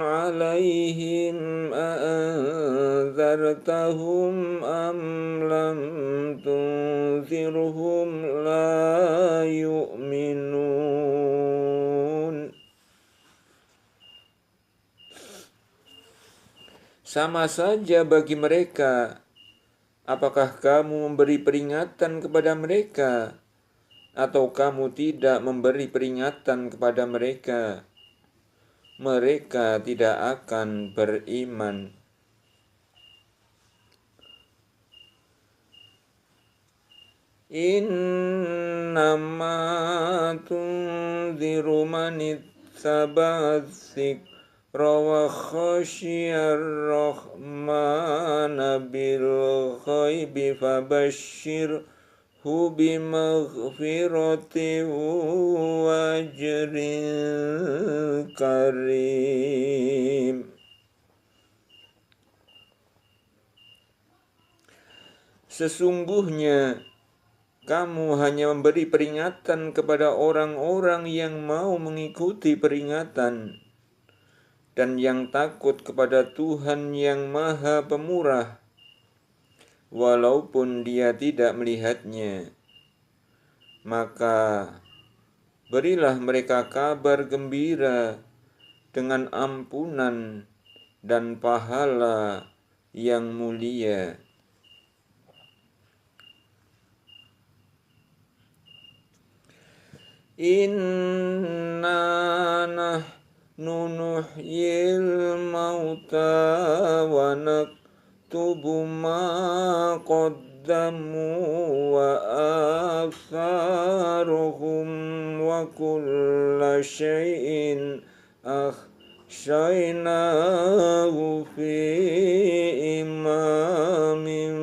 'alaihim a'anzartahum am lam tunzirhum la yu'minun. Sama saja bagi mereka, apakah kamu memberi peringatan kepada mereka atau kamu tidak memberi peringatan kepada mereka, mereka tidak akan beriman. Inna innama tunziru man ittaba'a dzikra wa khasyiyar rahmana bil ghaibi fabashshirhu bimaghfiratin wa ajrin karim. Sesungguhnya kamu hanya memberi peringatan kepada orang-orang yang mau mengikuti peringatan dan yang takut kepada Tuhan yang Maha Pemurah, walaupun dia tidak melihatnya. Maka berilah mereka kabar gembira dengan ampunan dan pahala yang mulia. Inna nahnu nuhyil mauta wa naktubu ma qaddamu wa atharuhum wa kulla syai'in akhshainahu fi imamin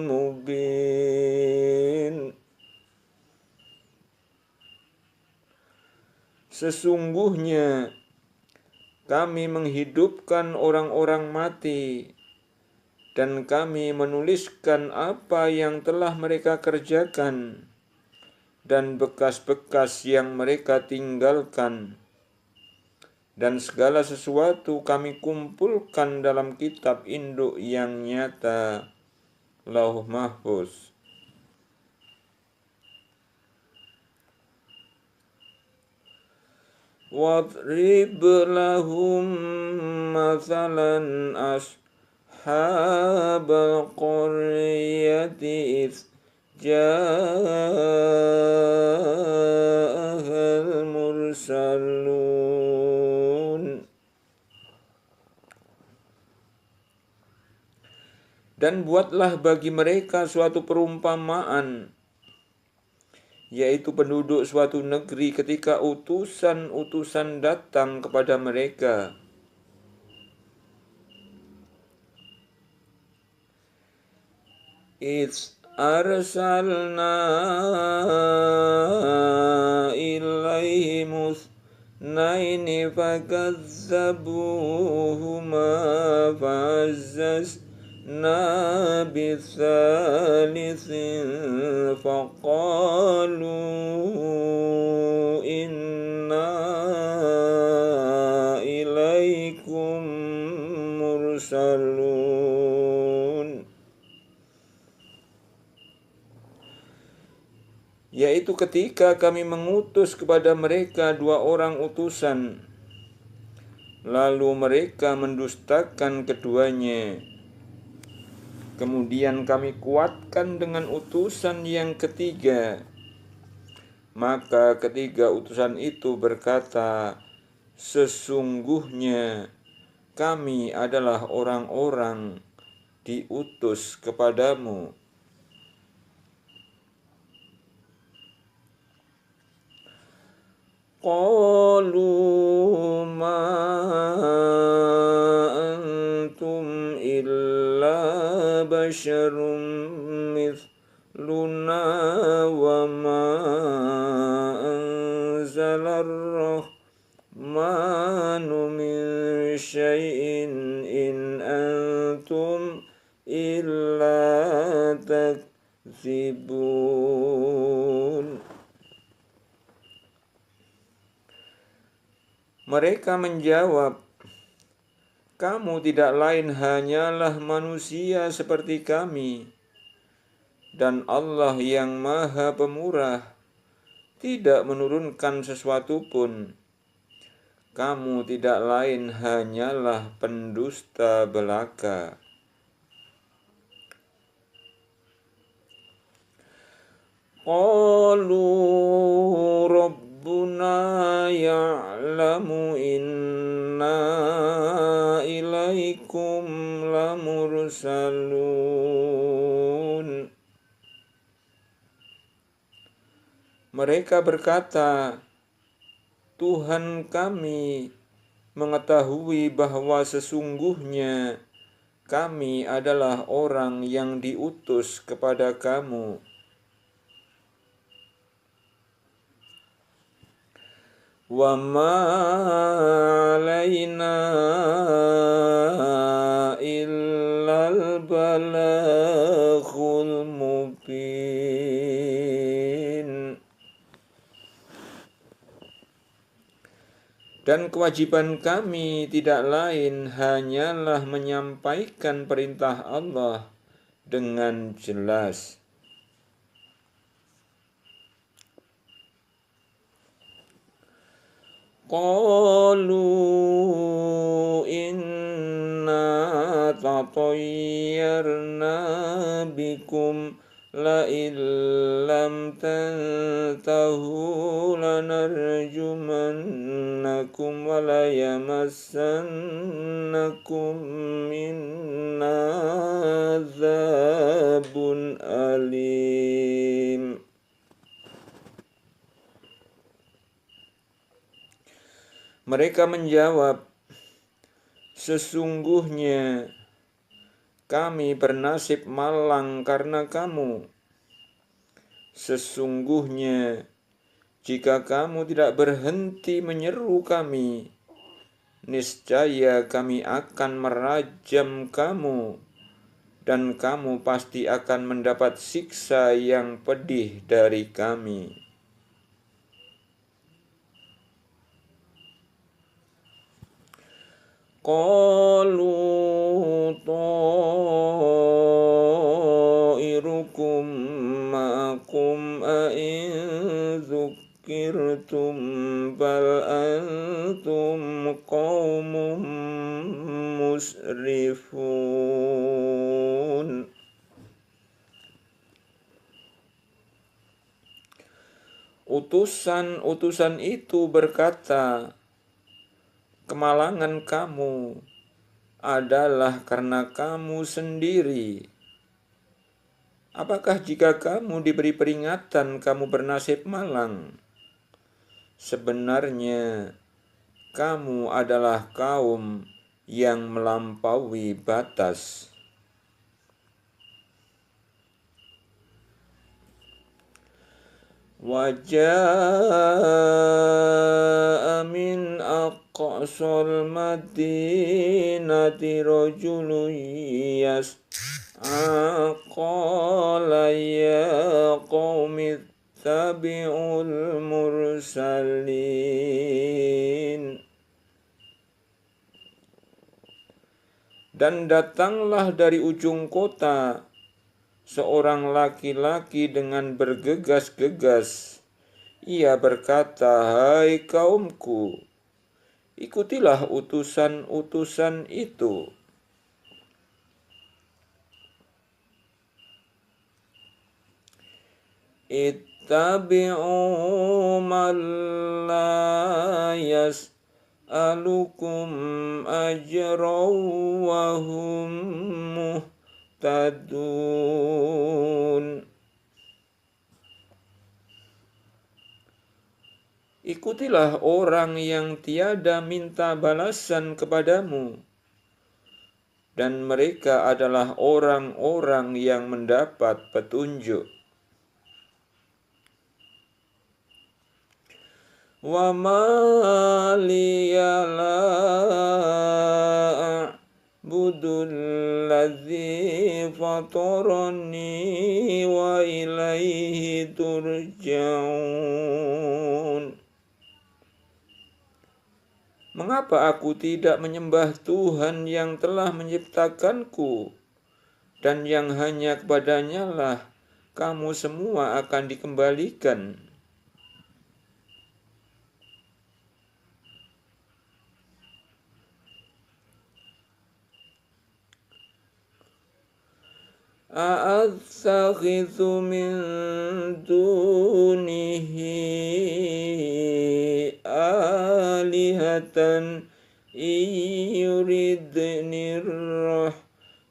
mubin. Sesungguhnya kami menghidupkan orang-orang mati dan kami menuliskan apa yang telah mereka kerjakan dan bekas-bekas yang mereka tinggalkan, dan segala sesuatu kami kumpulkan dalam kitab induk yang nyata, Lauh Mahfuz. Wadrib lahum mathalan ashabal qaryati idh ja'ahal mursalun. Dan buatlah bagi mereka suatu perumpamaan, yaitu penduduk suatu negeri ketika utusan-utusan datang kepada mereka. Idz arsalna ilaihim itsnaini fakazzabuhuma fa'azzazna bitsalitsin faqalu inna ilaikum mursalun. Yaitu ketika kami mengutus kepada mereka 2 orang utusan, lalu mereka mendustakan keduanya. Kemudian kami kuatkan dengan utusan yang ketiga. Maka ketiga utusan itu berkata, sesungguhnya kami adalah orang-orang diutus kepadamu. Qalu ma antum illa basyarum mithluna wa ma anzalar rahmanu min syai'in in antum illa takdzibun. Mereka menjawab, kamu tidak lain hanyalah manusia seperti kami, dan Allah yang Maha Pemurah tidak menurunkan sesuatu pun. Kamu tidak lain hanyalah pendusta belaka. Qalu Rabbuna ya'lamu inna ilaikum lamursalun. Mereka berkata, Tuhan kami mengetahui bahwa sesungguhnya kami adalah orang yang diutus kepada kamu. Wa ma 'alaina illal balaghul mubin. Dan kewajiban kami tidak lain hanyalah menyampaikan perintah Allah dengan jelas. Qalu inna tatayyarna bikum la illam tantahu lanarjumannakum wa la yamassannakum minna adzabun alim. Mereka menjawab, sesungguhnya kami bernasib malang karena kamu. Sesungguhnya jika kamu tidak berhenti menyeru kami, niscaya kami akan merajam kamu, dan kamu pasti akan mendapat siksa yang pedih dari kami. Qalu ta'irukum ma'akum a'in dzukirtum bal antum qaumun musrifun. Utusan-utusan itu berkata, kemalangan kamu adalah karena kamu sendiri. Apakah jika kamu diberi peringatan kamu bernasib malang? Sebenarnya kamu adalah kaum yang melampaui batas. Wajaa min aqsal madinati rajulun yas'a qala ya qaumi ittabi'ul mursalin. Dan datanglah dari ujung kota seorang laki-laki dengan bergegas-gegas. Ia berkata, hai kaumku, ikutilah utusan-utusan itu. Ittabi'u man la yas'alukum ajran wa hum muhtadun. Ikutilah orang yang tiada minta balasan kepadamu, dan mereka adalah orang-orang yang mendapat petunjuk. Wa ma liya la a'budul ladzi fatarani wa ilaihi turja'un. Mengapa aku tidak menyembah Tuhan yang telah menciptakanku, dan yang hanya kepadanya lah kamu semua akan dikembalikan? A'attakhidhu min dunihi alihatan yuridnir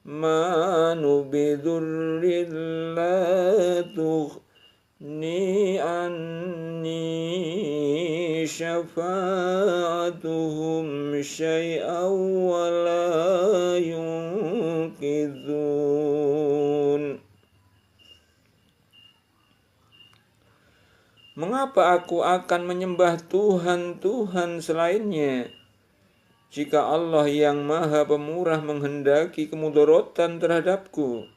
rahmanu bidurrin la anni syafa'atuhum syai'aw wa la yunqidhun. Mengapa aku akan menyembah Tuhan-Tuhan selainnya, jika Allah yang Maha Pemurah menghendaki kemudorotan terhadapku?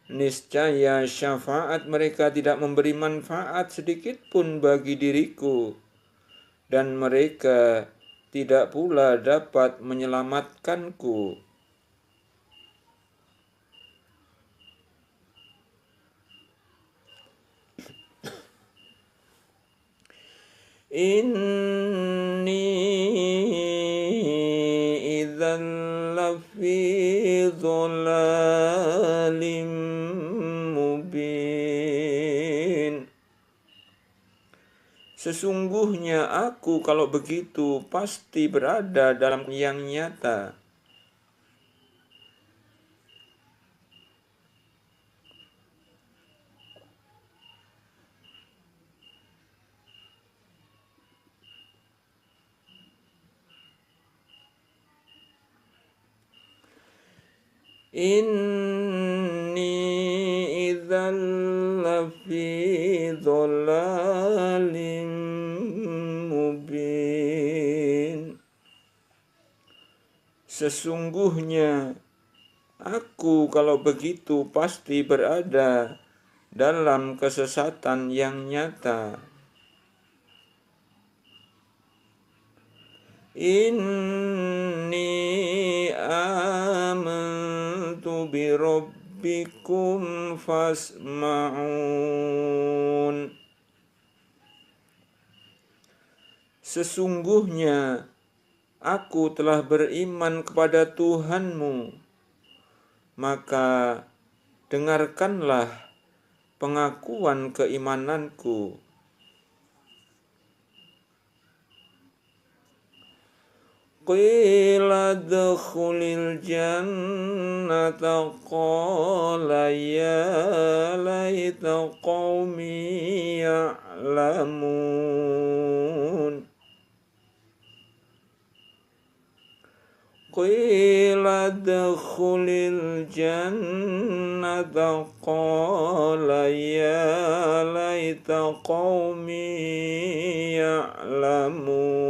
Niscaya syafaat mereka tidak memberi manfaat sedikit pun bagi diriku, dan mereka tidak pula dapat menyelamatkanku. Inni idzan lafi dhalalim mubin. Sesungguhnya aku kalau begitu pasti berada dalam yang nyata. Inni idzal lafi dhalalim mubin. Sesungguhnya aku kalau begitu pasti berada dalam kesesatan yang nyata. Inni amantu bi rabbikum fasma'un. Sesungguhnya aku telah beriman kepada Tuhanmu, maka dengarkanlah pengakuan keimananku. Qila dkhulil jannata qala ya laita qaumi ya'lamun. Qila dkhulil jannata qala ya laita qaumi ya'lamun.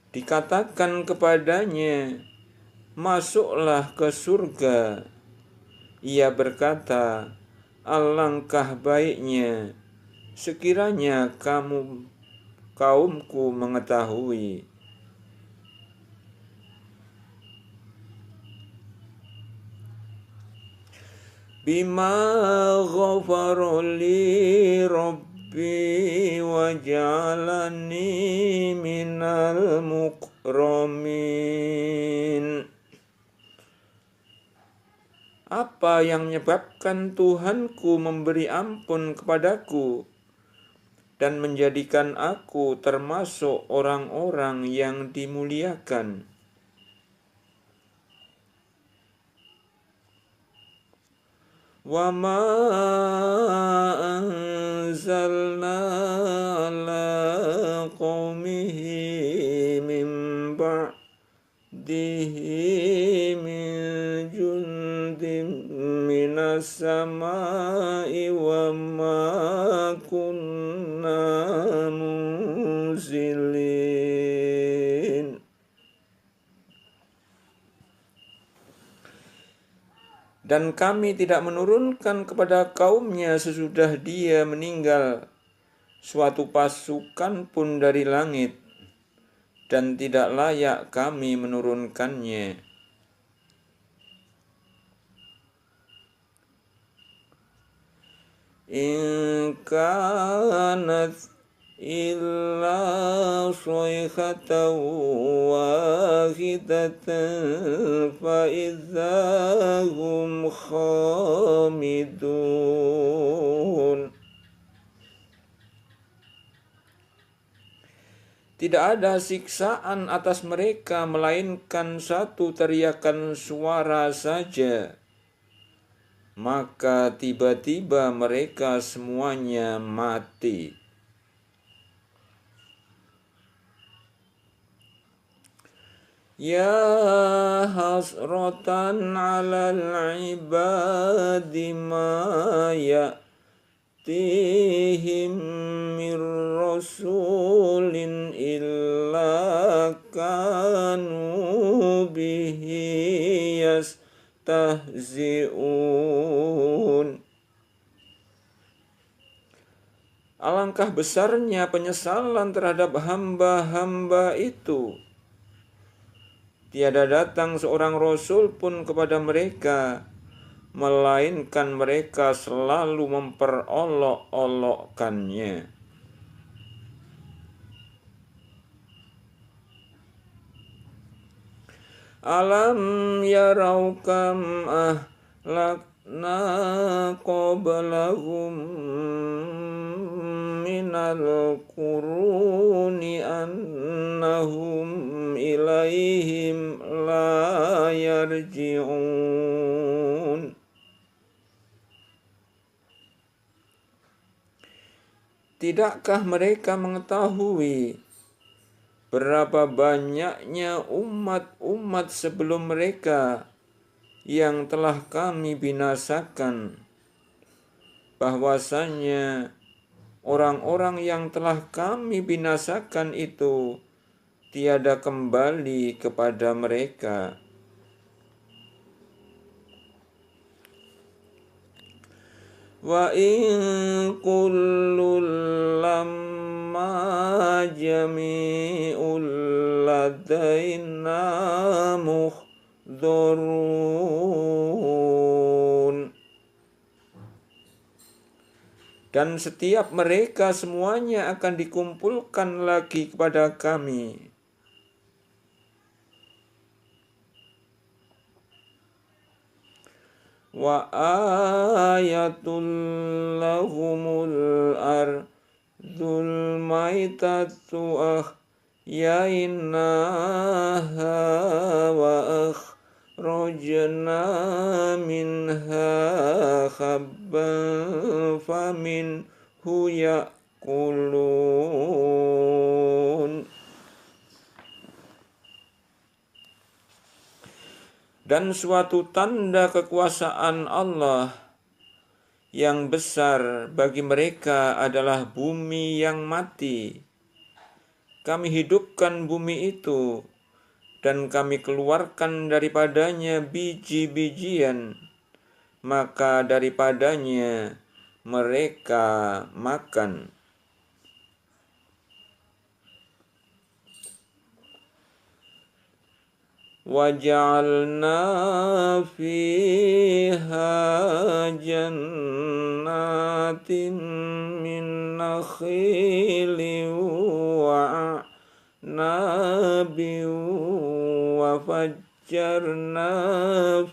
Dikatakan kepadanya, masuklah ke surga. Ia berkata, alangkah baiknya sekiranya kaumku mengetahui. Bima ghafara li Rabbi wa ja'alani minal mukramin. Apa yang menyebabkan Tuhanku memberi ampun kepadaku dan menjadikan aku termasuk orang-orang yang dimuliakan. Wa ma anzalna ala qaumihi min ba'dihi min jundin minas samai wa ma kunna munzilin. Dan kami tidak menurunkan kepada kaumnya sesudah dia meninggal suatu pasukan pun dari langit, dan tidak layak kami menurunkannya. In kanat illa sayhatan wahidatan fa idzahum khamidun. Tidak ada siksaan atas mereka melainkan satu teriakan suara saja, maka tiba-tiba mereka semuanya mati. Ya hasratan 'alal 'ibadi ma ya'tihim mir rasulin illa kanu bihi yastahzi'un. Alangkah besarnya penyesalan terhadap hamba-hamba itu. Tiada datang seorang rasul pun kepada mereka, melainkan mereka selalu memperolok-olokkannya. Alam yarau kam ahlakna qablahum minal quruni annahum ilaihim la yarji'un. Tidakkah mereka mengetahui berapa banyaknya umat-umat sebelum mereka yang telah kami binasakan, bahwasanya orang-orang yang telah kami binasakan itu tiada kembali kepada mereka. Wa in kullul lamma jami'ul ladaina muhdharun. Dan setiap mereka semuanya akan dikumpulkan lagi kepada kami. Wa ayatul lahumul ardul maitatu ahyainaha wa akhrajna minha habban faminhu ya'kulun. Dan suatu tanda kekuasaan Allah yang besar bagi mereka adalah bumi yang mati. Kami hidupkan bumi itu, dan kami keluarkan daripadanya biji-bijian, maka daripadanya mereka makan. وَجَعَلْنَا فِيهَا جَنَّاتٍ مِّن نَخِيلٍ وَأَعْنَابٍ وَفَجَّرْنَا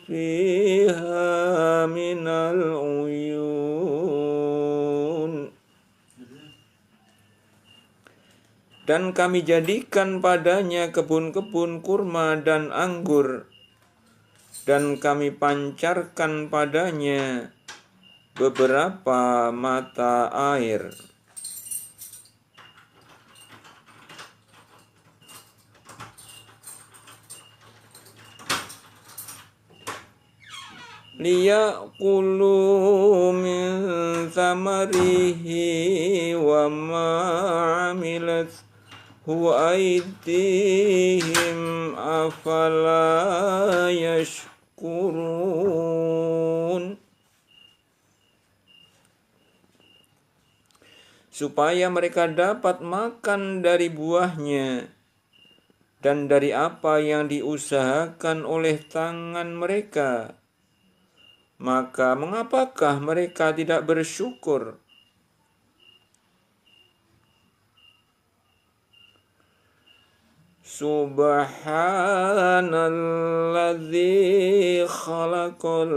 فِيهَا مِنَ الْعُيُونِ. Dan kami jadikan padanya kebun-kebun kurma dan anggur, dan kami pancarkan padanya beberapa mata air. Liya'kulu min thamarihi wa ma 'amilat huwa aydihim afala yashkurun. Supaya mereka dapat makan dari buahnya dan dari apa yang diusahakan oleh tangan mereka. Maka mengapakah mereka tidak bersyukur? Subhanalladzi khalaqal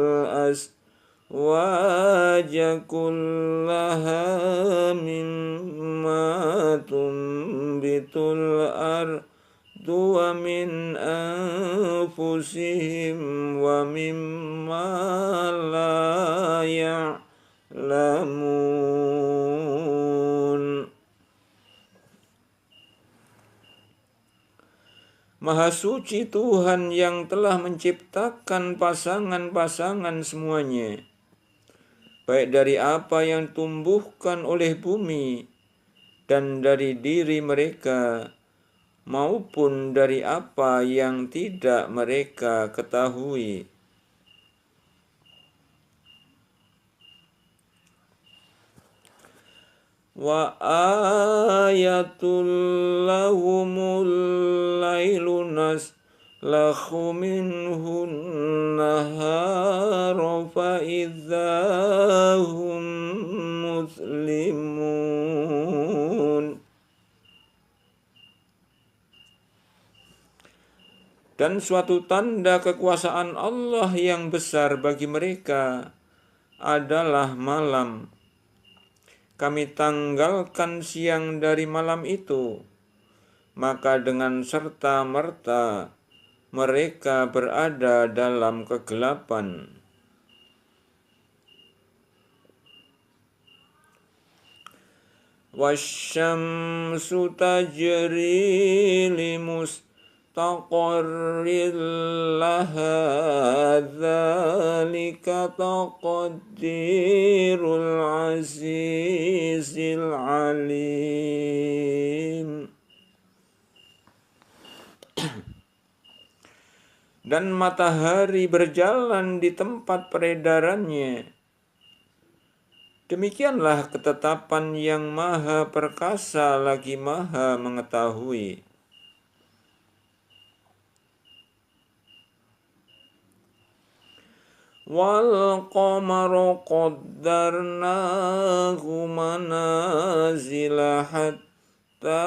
azwaja kullaha mimma tumbitul ardu ومن أنفسهم ومما لا يعلمون. Maha suci Tuhan yang telah menciptakan pasangan-pasangan semuanya, baik dari apa yang tumbuhkan oleh bumi dan dari diri mereka, maupun dari apa yang tidak mereka ketahui. Wa ayatul lahumul lailu naslakhu minhun nahara fa idzahum muslimun. Dan suatu tanda kekuasaan Allah yang besar bagi mereka adalah malam. Kami tanggalkan siang dari malam itu, maka dengan serta-merta mereka berada dalam kegelapan. Wasyamsu tajri limustaqarril laha dzalika taqdirul azizil alim. Dan matahari berjalan di tempat peredarannya. Demikianlah ketetapan yang maha perkasa lagi maha mengetahui. Wal qamara qaddarnahu manazila hatta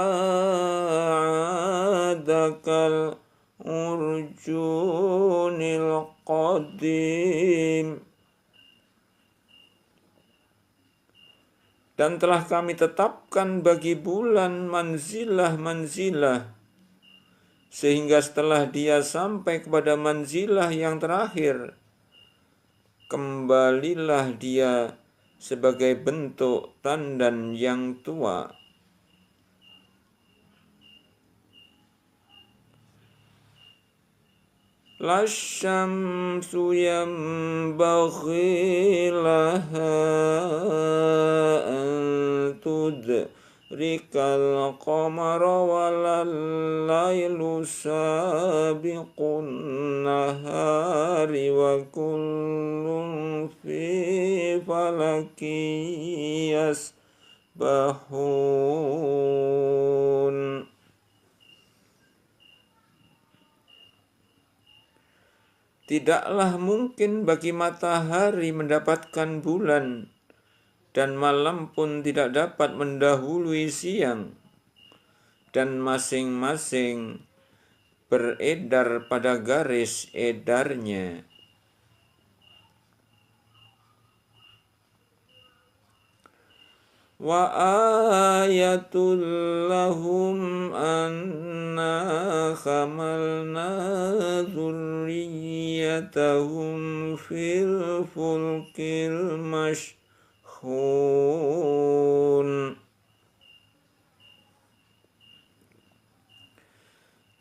adakal urjunil qadim. Dan telah kami tetapkan bagi bulan manzilah-manzilah, sehingga setelah dia sampai kepada manzilah yang terakhir, kembalilah dia sebagai bentuk tandan yang tua. Lasyamsu yambaghi laha an tudrikal qamara walal lailu sabiqun nahari wa kullun fi falaki yasbahun. Tidaklah mungkin bagi matahari mendapatkan bulan, dan malam pun tidak dapat mendahului siang, dan masing-masing beredar pada garis edarnya. Wa ayatul lahum anna hamalna dzurriyyatahum fil fulkil mashhun.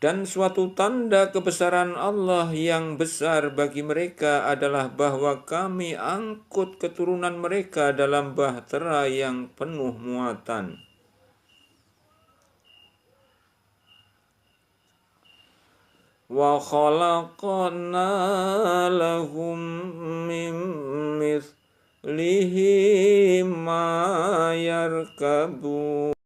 Dan suatu tanda kebesaran Allah yang besar bagi mereka adalah bahwa kami angkut keturunan mereka dalam bahtera yang penuh muatan. Wa khalaqna lahum min mithlihi ma yarkabun.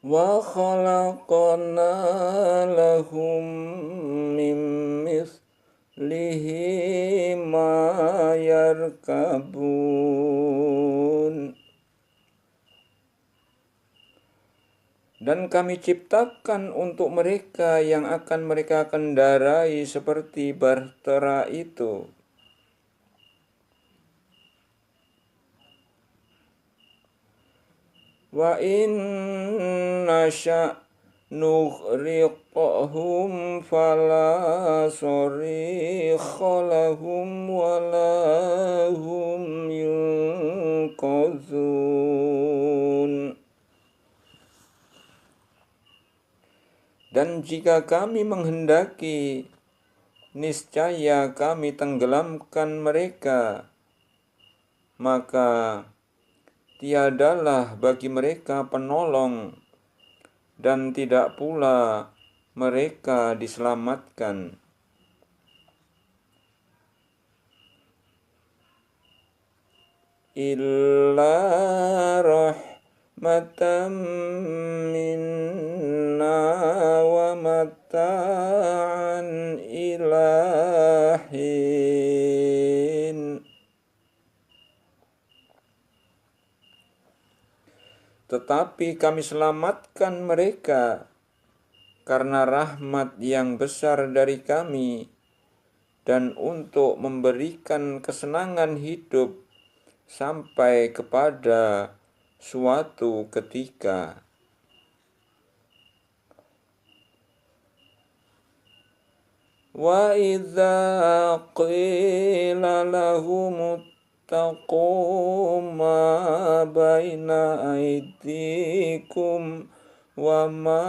Wa khalaqna lahum min mithlihi ma yarkabun. Dan kami ciptakan untuk mereka yang akan mereka kendarai seperti bahtera itu. Wa in nasha' nughriqhum fala sarikha lahum wala hum yunqazun. Dan jika kami menghendaki, niscaya kami tenggelamkan mereka, maka tiadalah bagi mereka penolong dan tidak pula mereka diselamatkan. Illa rahmatan minna wa mata'an ilahin. Tetapi kami selamatkan mereka karena rahmat yang besar dari kami dan untuk memberikan kesenangan hidup sampai kepada suatu ketika. Wa idza qila lahum ittaqu ma baina aydikum wa ma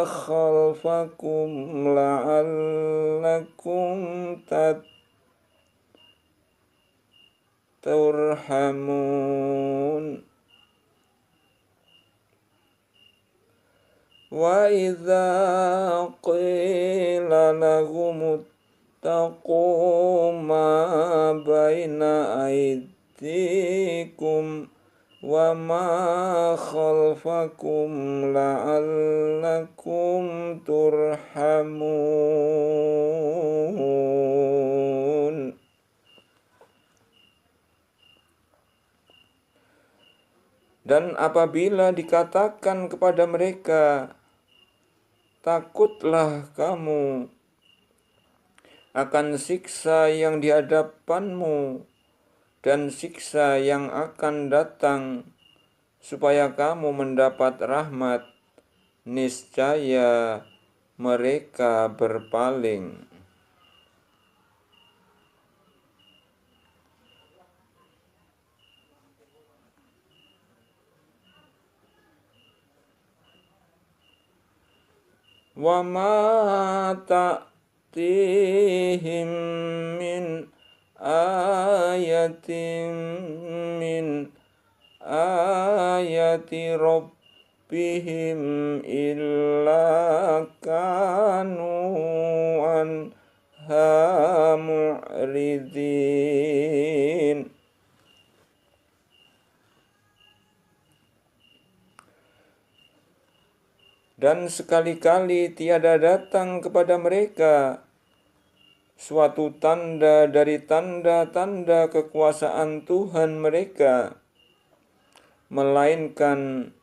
khalfakum la'allakum turhamun. Wa idza qila lahum ittaqu ma baina aydikum wa ma khalfakum la'allakum turhamun. Dan apabila dikatakan kepada mereka, takutlah kamu akan siksa yang di hadapanmu dan siksa yang akan datang, supaya kamu mendapat rahmat, niscaya mereka berpaling. Wa ma ta'tihim min ayatin min ayati rabbihim illa kanu anha mu'ridin. Dan sekali-kali tiada datang kepada mereka suatu tanda dari tanda-tanda kekuasaan Tuhan mereka, melainkan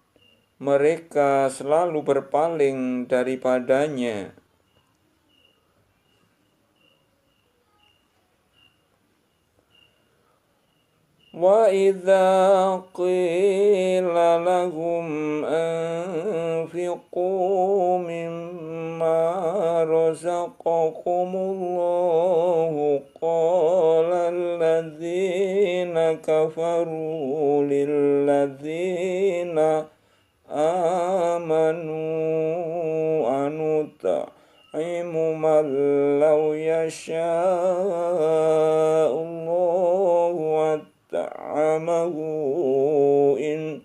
mereka selalu berpaling daripadanya. Wa idza qila lahum anfiqu mimma razaqakumullahu qala alladzina kafaru lilladzina amanu anut'imu man law yasha'ullahu ta'amahu in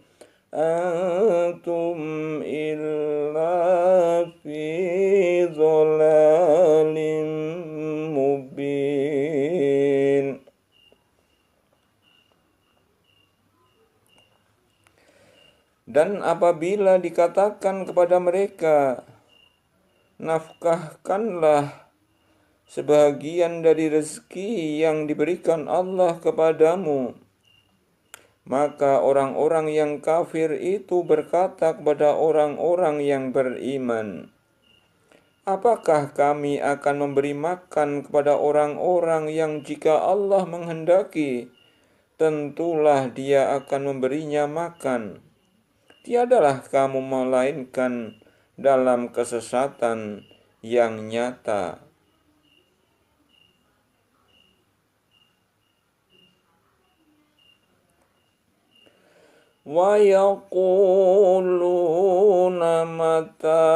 antum illa fi dhalalim mubin. Dan apabila dikatakan kepada mereka, nafkahkanlah sebahagian dari rezeki yang diberikan Allah kepadamu, maka orang-orang yang kafir itu berkata kepada orang-orang yang beriman, apakah kami akan memberi makan kepada orang-orang yang jika Allah menghendaki, tentulah Dia akan memberinya makan. tiadalah kamu melainkan dalam kesesatan yang nyata. Wa yaquluna mata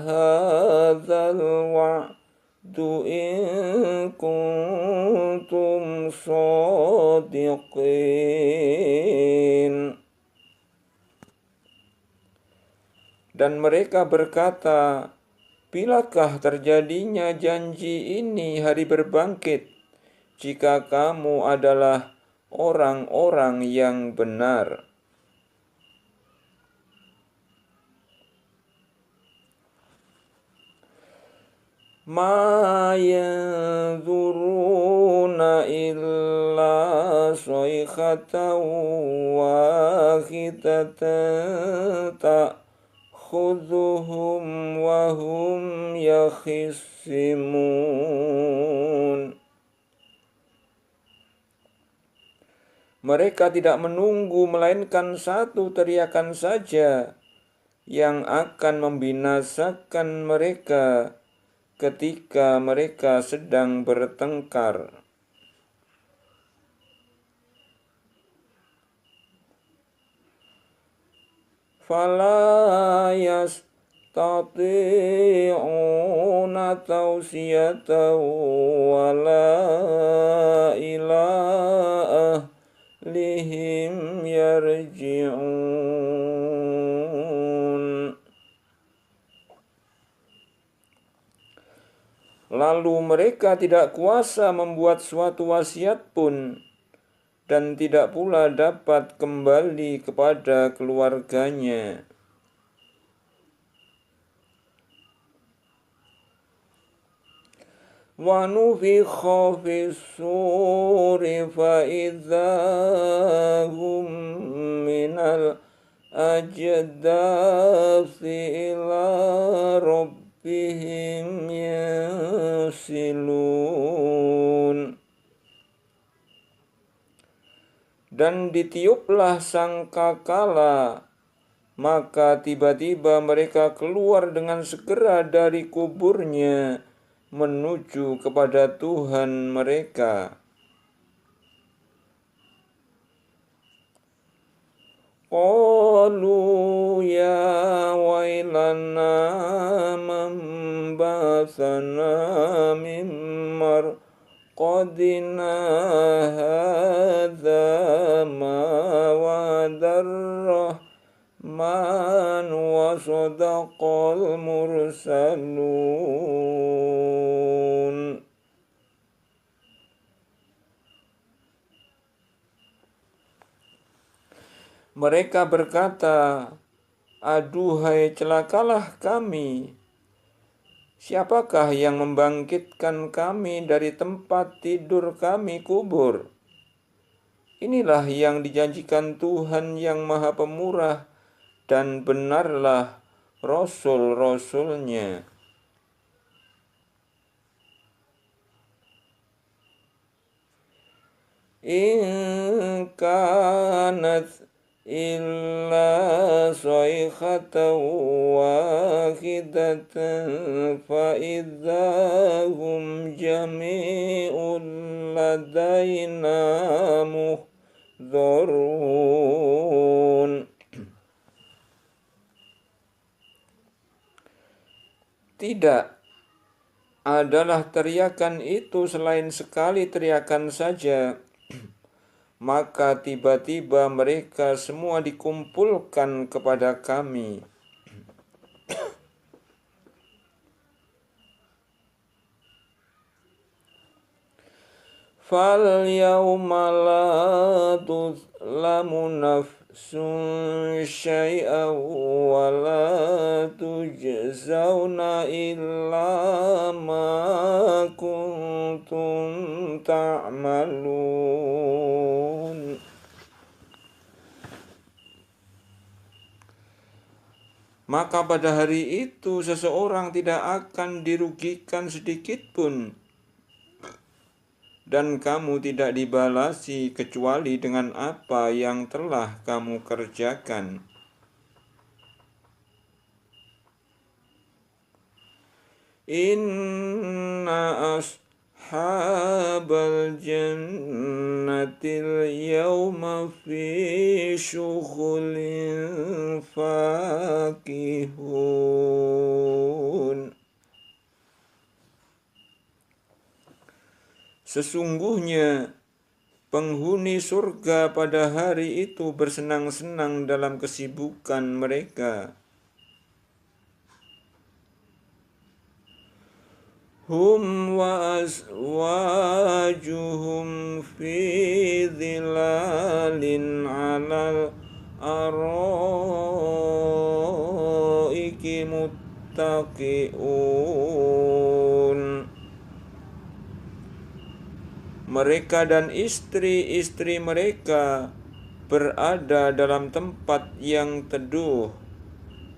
hadzal wa'du in kuntum shadiqin. Dan mereka berkata, bilakah terjadinya janji ini hari berbangkit, jika kamu adalah orang-orang yang benar? Ma yanzuruna illa sayhatan wahidatan ta'khudhuhum wa hum yakhisimun. Mereka tidak menunggu melainkan satu teriakan saja yang akan membinasakan mereka ketika mereka sedang bertengkar. Fala yastati'una tawsiyatan wala ila ahlihim yarji'un. Lalu mereka tidak kuasa membuat suatu wasiat pun, dan tidak pula dapat kembali kepada keluarganya. Wa nufikha fis-suri fa idza hum minal ajdasi ila rabbihim yasilun. Dan ditiuplah sangkakala, maka tiba-tiba mereka keluar dengan segera dari kuburnya menuju kepada Tuhan mereka. Qalu ya wailana man ba'athana min marqadina hadza ma wa'adar rahman wa sadaqal mursalun. Mereka berkata, aduhai celakalah kami. Siapakah yang membangkitkan kami dari tempat tidur kami kubur? Inilah yang dijanjikan Tuhan yang Maha Pemurah, dan benarlah Rasul-Rasulnya. In kanat illa sayhatan wahidatan fa idza hum jami'un ladaina muhdharun. Tidak adalah teriakan itu selain sekali teriakan saja, maka tiba-tiba mereka semua dikumpulkan kepada kami. Fal yawma la tuzlamu nafsun syai'an wa la tujzauna illa ma kuntum ta'malun. Maka pada hari itu seseorang tidak akan dirugikan sedikit pun, dan kamu tidak dibalasi kecuali dengan apa yang telah kamu kerjakan. Inna ashabal jannatil yawma fi syughulin fakihun. Sesungguhnya penghuni surga pada hari itu bersenang-senang dalam kesibukan mereka. Hum wa azwajuhum fi dhilalin alal araiki muttaqi'un. Mereka dan istri-istri mereka berada dalam tempat yang teduh,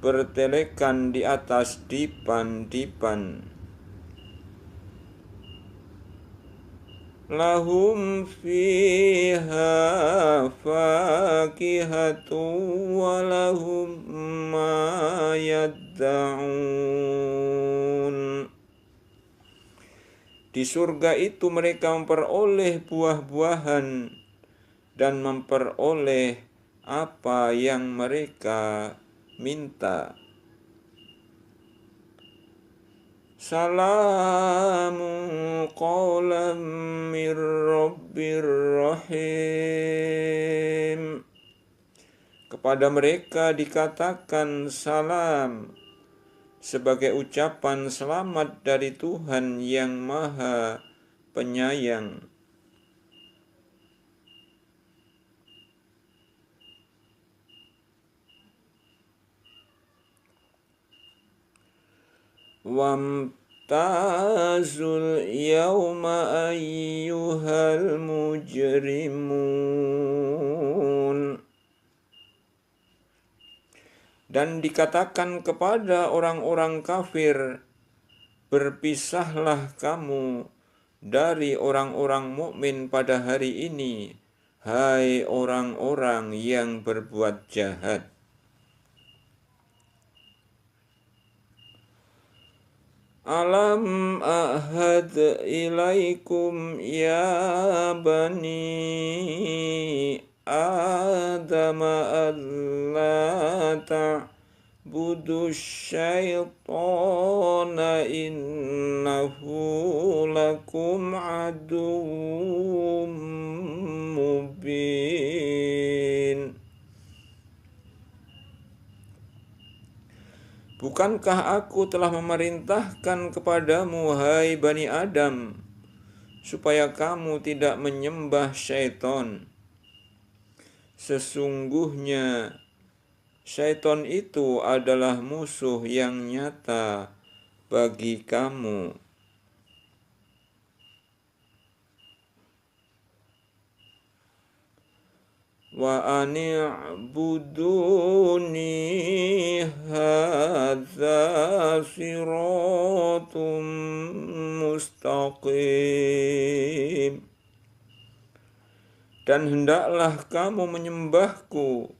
bertelekan di atas dipan-dipan. Lahum fiha fakihatu wa lahum ma yadda'un. Di surga itu mereka memperoleh buah-buahan dan memperoleh apa yang mereka minta. Salamun qawlan mir rabbir rahim. Kepada mereka dikatakan salam, sebagai ucapan selamat dari Tuhan yang Maha Penyayang. Wamtazul yawma ayyuhal mujrimun. Dan dikatakan kepada orang-orang kafir, berpisahlah kamu dari orang-orang mukmin pada hari ini, hai orang-orang yang berbuat jahat. Alam ahad ilaikum ya bani Adam alla ta'budu syaitana innahu lakum aduwwum mubin. Bukankah aku telah memerintahkan kepadamu, hai Bani Adam, supaya kamu tidak menyembah syaitan? Sesungguhnya syaitan itu adalah musuh yang nyata bagi kamu. Wa ani'buduni hadza siratum mustaqim. Dan hendaklah kamu menyembahku,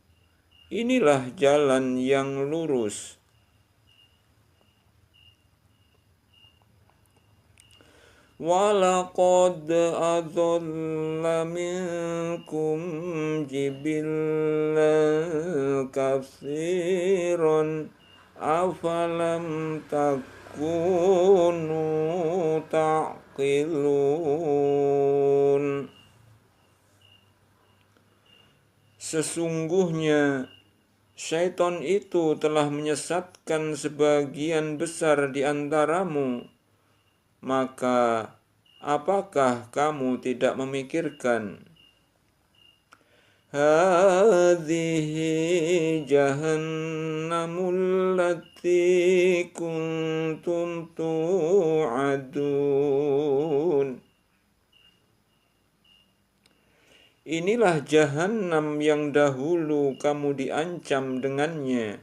inilah jalan yang lurus. Walaqad adalla minkum jibillan katsiran afalam takunu taqilun. Sesungguhnya syaitan itu telah menyesatkan sebagian besar di antaramu. Maka apakah kamu tidak memikirkan? Hadhihi jahannamul lati kuntum tu'adun. Inilah jahannam yang dahulu kamu diancam dengannya.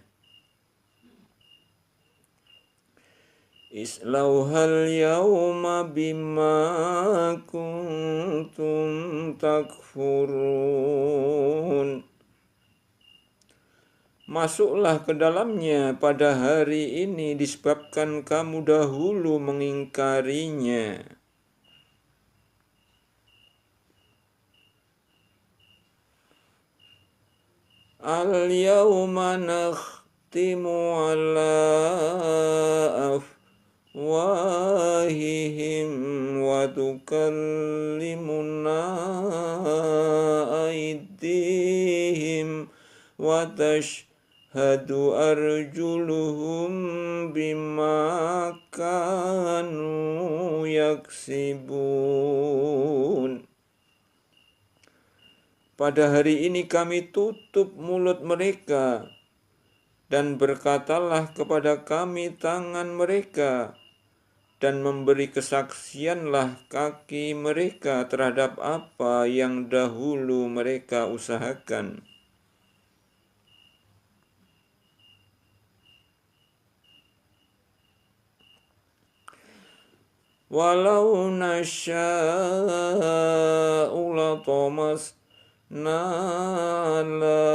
Islauhal yawma bima kuntum takfurun. Masuklah ke dalamnya pada hari ini disebabkan kamu dahulu mengingkarinya. Al-yawma nakhtimu ala afwahihim wa tukallimuna aydihim wa tashhadu arjuluhum bima kanu yaksibun. Pada hari ini kami tutup mulut mereka, dan berkatalah kepada kami tangan mereka, dan memberi kesaksianlah kaki mereka terhadap apa yang dahulu mereka usahakan. Walau nasya'u latamas nala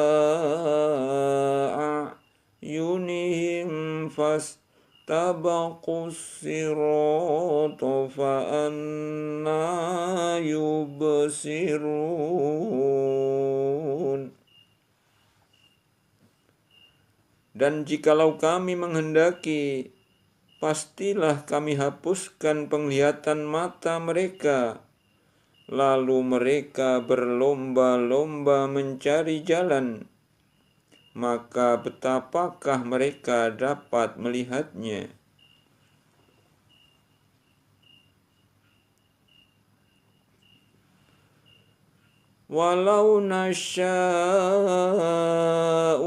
a'yunihim fastabaqus sirata fa'anna yubsirun. Dan jikalau kami menghendaki, pastilah kami hapuskan penglihatan mata mereka, lalu mereka berlomba-lomba mencari jalan, maka betapakah mereka dapat melihatnya? Walau nasya'u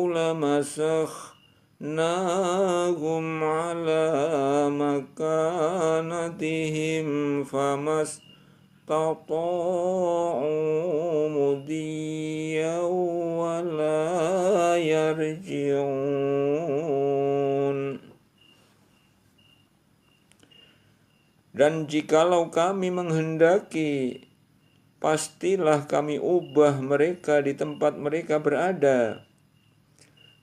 lamasakhnahum ala makanatihim famas tata'u mudiyan wa la yarji'un. Dan jikalau kami menghendaki, pastilah kami ubah mereka di tempat mereka berada,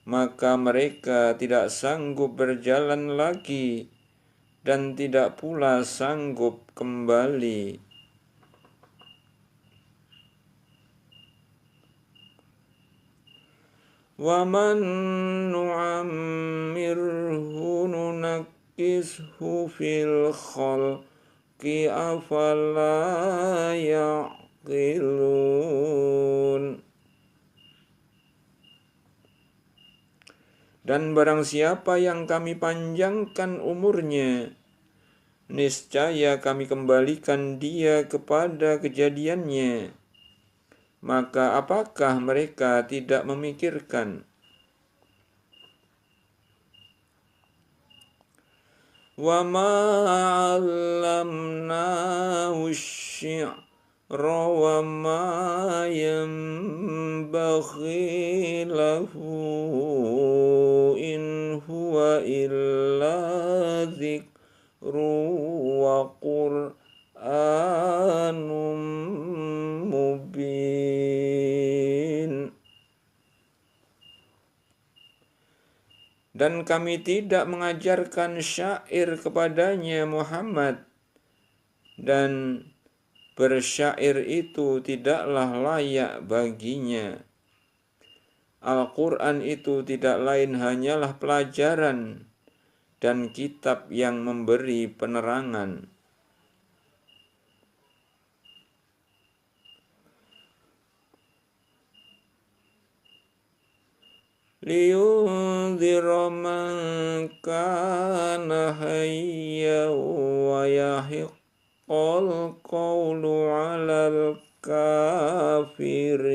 maka mereka tidak sanggup berjalan lagi dan tidak pula sanggup kembali. Wa man nu'ammirhu nunakkishu fil khalqi afala ya'qilun. Dan barang siapa yang kami panjangkan umurnya, niscaya kami kembalikan dia kepada kejadiannya. Maka apakah mereka tidak memikirkan? Wa ma 'allamnahu asy-syi'ra wa ma yanbaghi lahu in huwa illa dzikru wa qur'anum mubin. Dan kami tidak mengajarkan syair kepadanya Muhammad, dan bersyair itu tidaklah layak baginya. Al-Quran itu tidak lain hanyalah pelajaran dan kitab yang memberi penerangan. Liyunzira man kana hayya wa yahiqqal qawlu 'alal kafirin.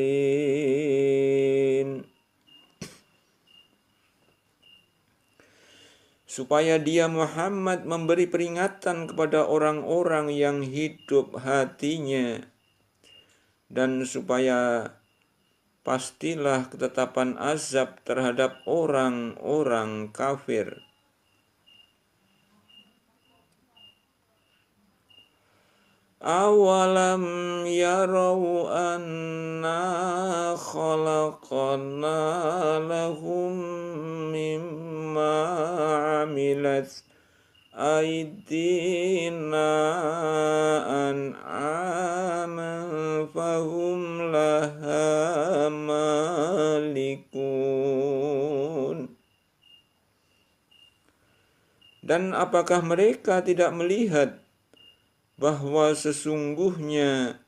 Supaya dia Muhammad memberi peringatan kepada orang-orang yang hidup hatinya, dan supaya pastilah ketetapan azab terhadap orang-orang kafir. Awalam yarau anna khalaqna lahum mimma amilat aidina an'aman fahum laha malikun. Dan apakah mereka tidak melihat bahwa sesungguhnya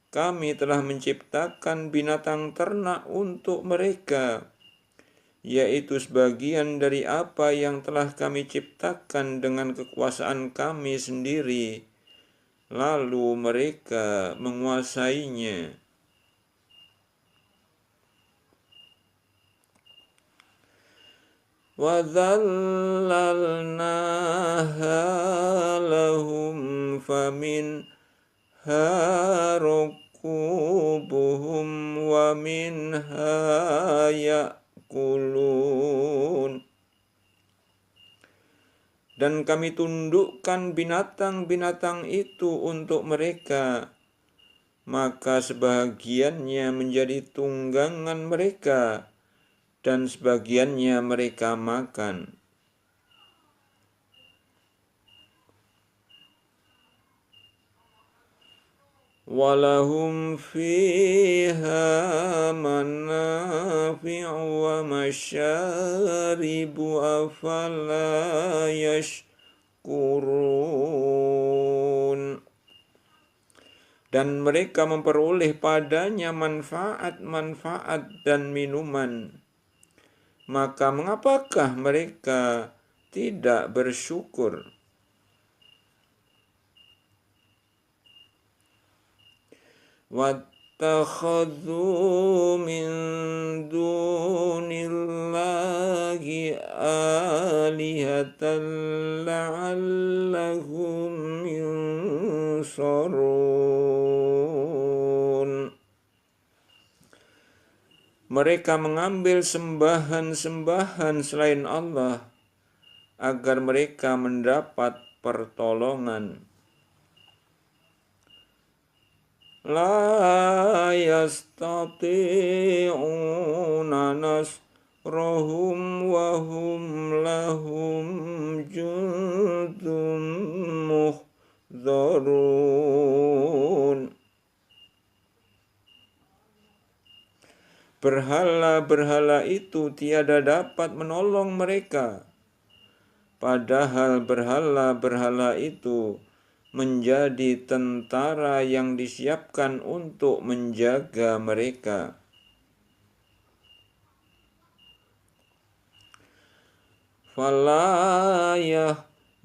kami telah menciptakan binatang ternak untuk mereka, yaitu sebagian dari apa yang telah kami ciptakan dengan kekuasaan kami sendiri, lalu mereka menguasainya. وَذَلَّلْنَاهَا لَهُمْ فَمِنْهَا رَكُوبُهُمْ وَمِنْهَا يَأْكُلُونَ. Dan kami tundukkan binatang-binatang itu untuk mereka, maka sebahagiannya menjadi tunggangan mereka, dan sebagiannya mereka makan. Walahum fiha manafi'u wa masyaribu afala yashkurun. Dan mereka memperoleh padanya manfaat-manfaat dan minuman. Maka mengapakah mereka tidak bersyukur? Wattakhadhu min dunillahi alihatan la'allahum yunsarun. Mereka mengambil sembahan-sembahan selain Allah agar mereka mendapat pertolongan. La yastati'una nasrahum wa hum lahum jundum muhdharun. Berhala-berhala itu tiada dapat menolong mereka, padahal berhala-berhala itu menjadi tentara yang disiapkan untuk menjaga mereka. Fala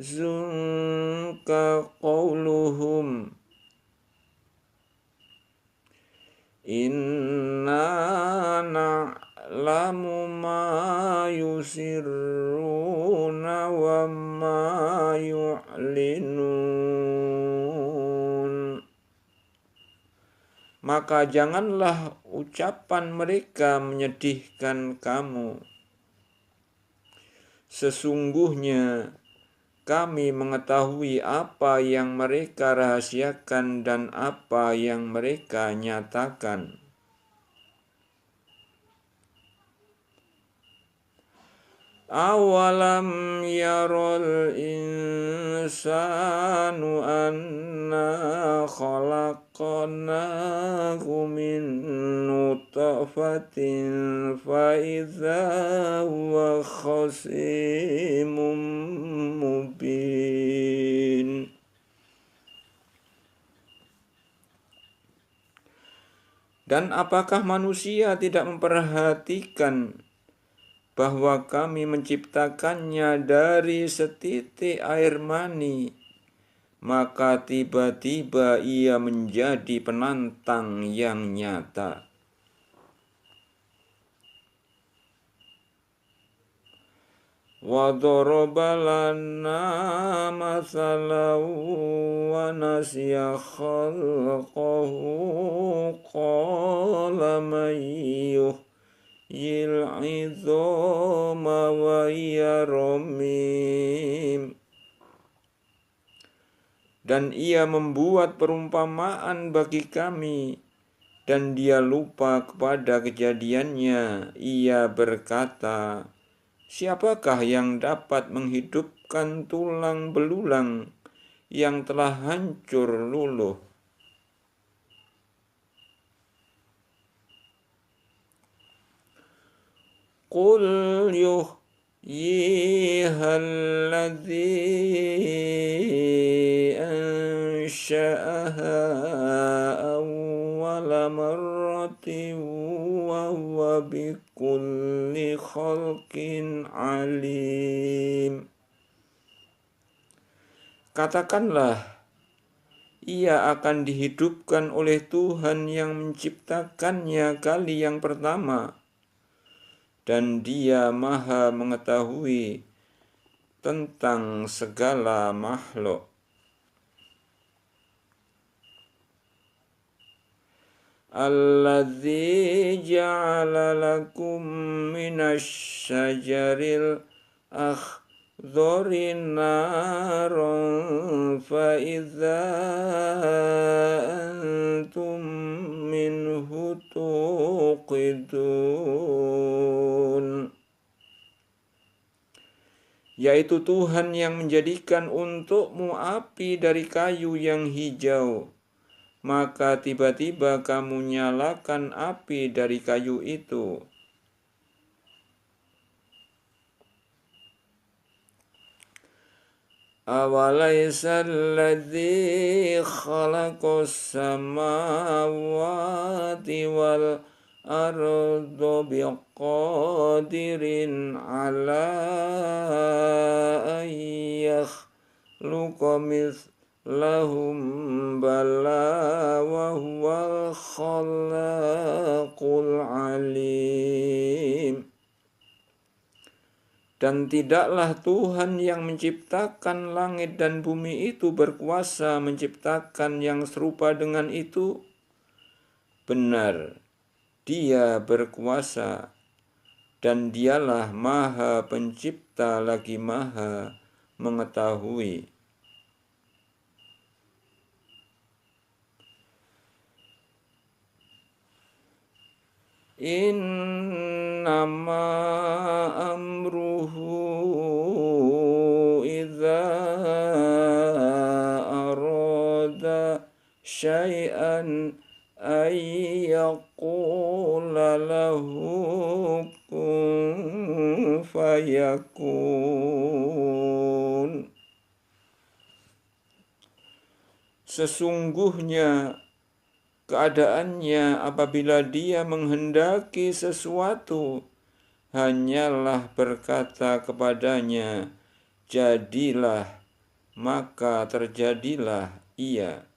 yahzunka qawluhum inna na'lamu ma yusirruna wa ma yu'linun. Maka janganlah ucapan mereka menyedihkan kamu. Sesungguhnya kami mengetahui apa yang mereka rahasiakan dan apa yang mereka nyatakan. Awalam yarul insanu anna khalaqnahu min nutfatin fa idza huwa khasimun mubin. Dan apakah manusia tidak memperhatikan bahwa kami menciptakannya dari setitik air mani, maka tiba-tiba ia menjadi penantang yang nyata. Wa daraba lana mathalan wa nasiya khalqahu qala man yil'idhoma wa hiya ramim. Dan ia membuat perumpamaan bagi kami, dan dia lupa kepada kejadiannya. Ia berkata, siapakah yang dapat menghidupkan tulang belulang yang telah hancur luluh? Qul yuhyiha alladhi ansha'aha awwala marratin wa huwa bikulli khalqin alim. Katakanlah, ia akan dihidupkan oleh Tuhan yang menciptakannya kali yang pertama, dan dia maha mengetahui tentang segala makhluk. Alladzi ja'ala lakum minasy-syajaril akhdari naran fa idza antum minhu tuqidun. Yaitu Tuhan yang menjadikan untukmu api dari kayu yang hijau, maka tiba-tiba kamu nyalakan api dari kayu itu. Awalaysa alladzi khalaqas samawati wal arda biqadirin ala an yakhluqa mithlahum bala wa huwal khallaqul alim. Dan tidaklah Tuhan yang menciptakan langit dan bumi itu berkuasa menciptakan yang serupa dengan itu? Benar, Dia berkuasa, dan Dialah Maha Pencipta lagi Maha Mengetahui. Innama amruhu idza arada syai'an ayyaqula lahu kun fayakun. Sesungguhnya keadaannya apabila dia menghendaki sesuatu, hanyalah berkata kepadanya, jadilah, maka terjadilah ia.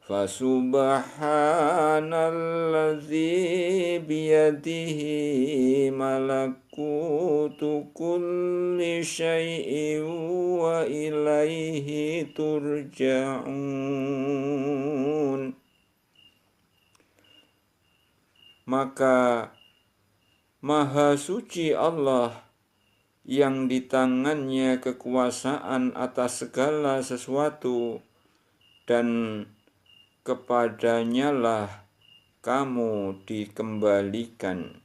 Fasubhanalladzi biyadihi malakutu kulli syai'in wa ilaihi turja'un. Maka Maha Suci Allah yang di tangannya kekuasaan atas segala sesuatu, dan kepadanyalah kamu dikembalikan.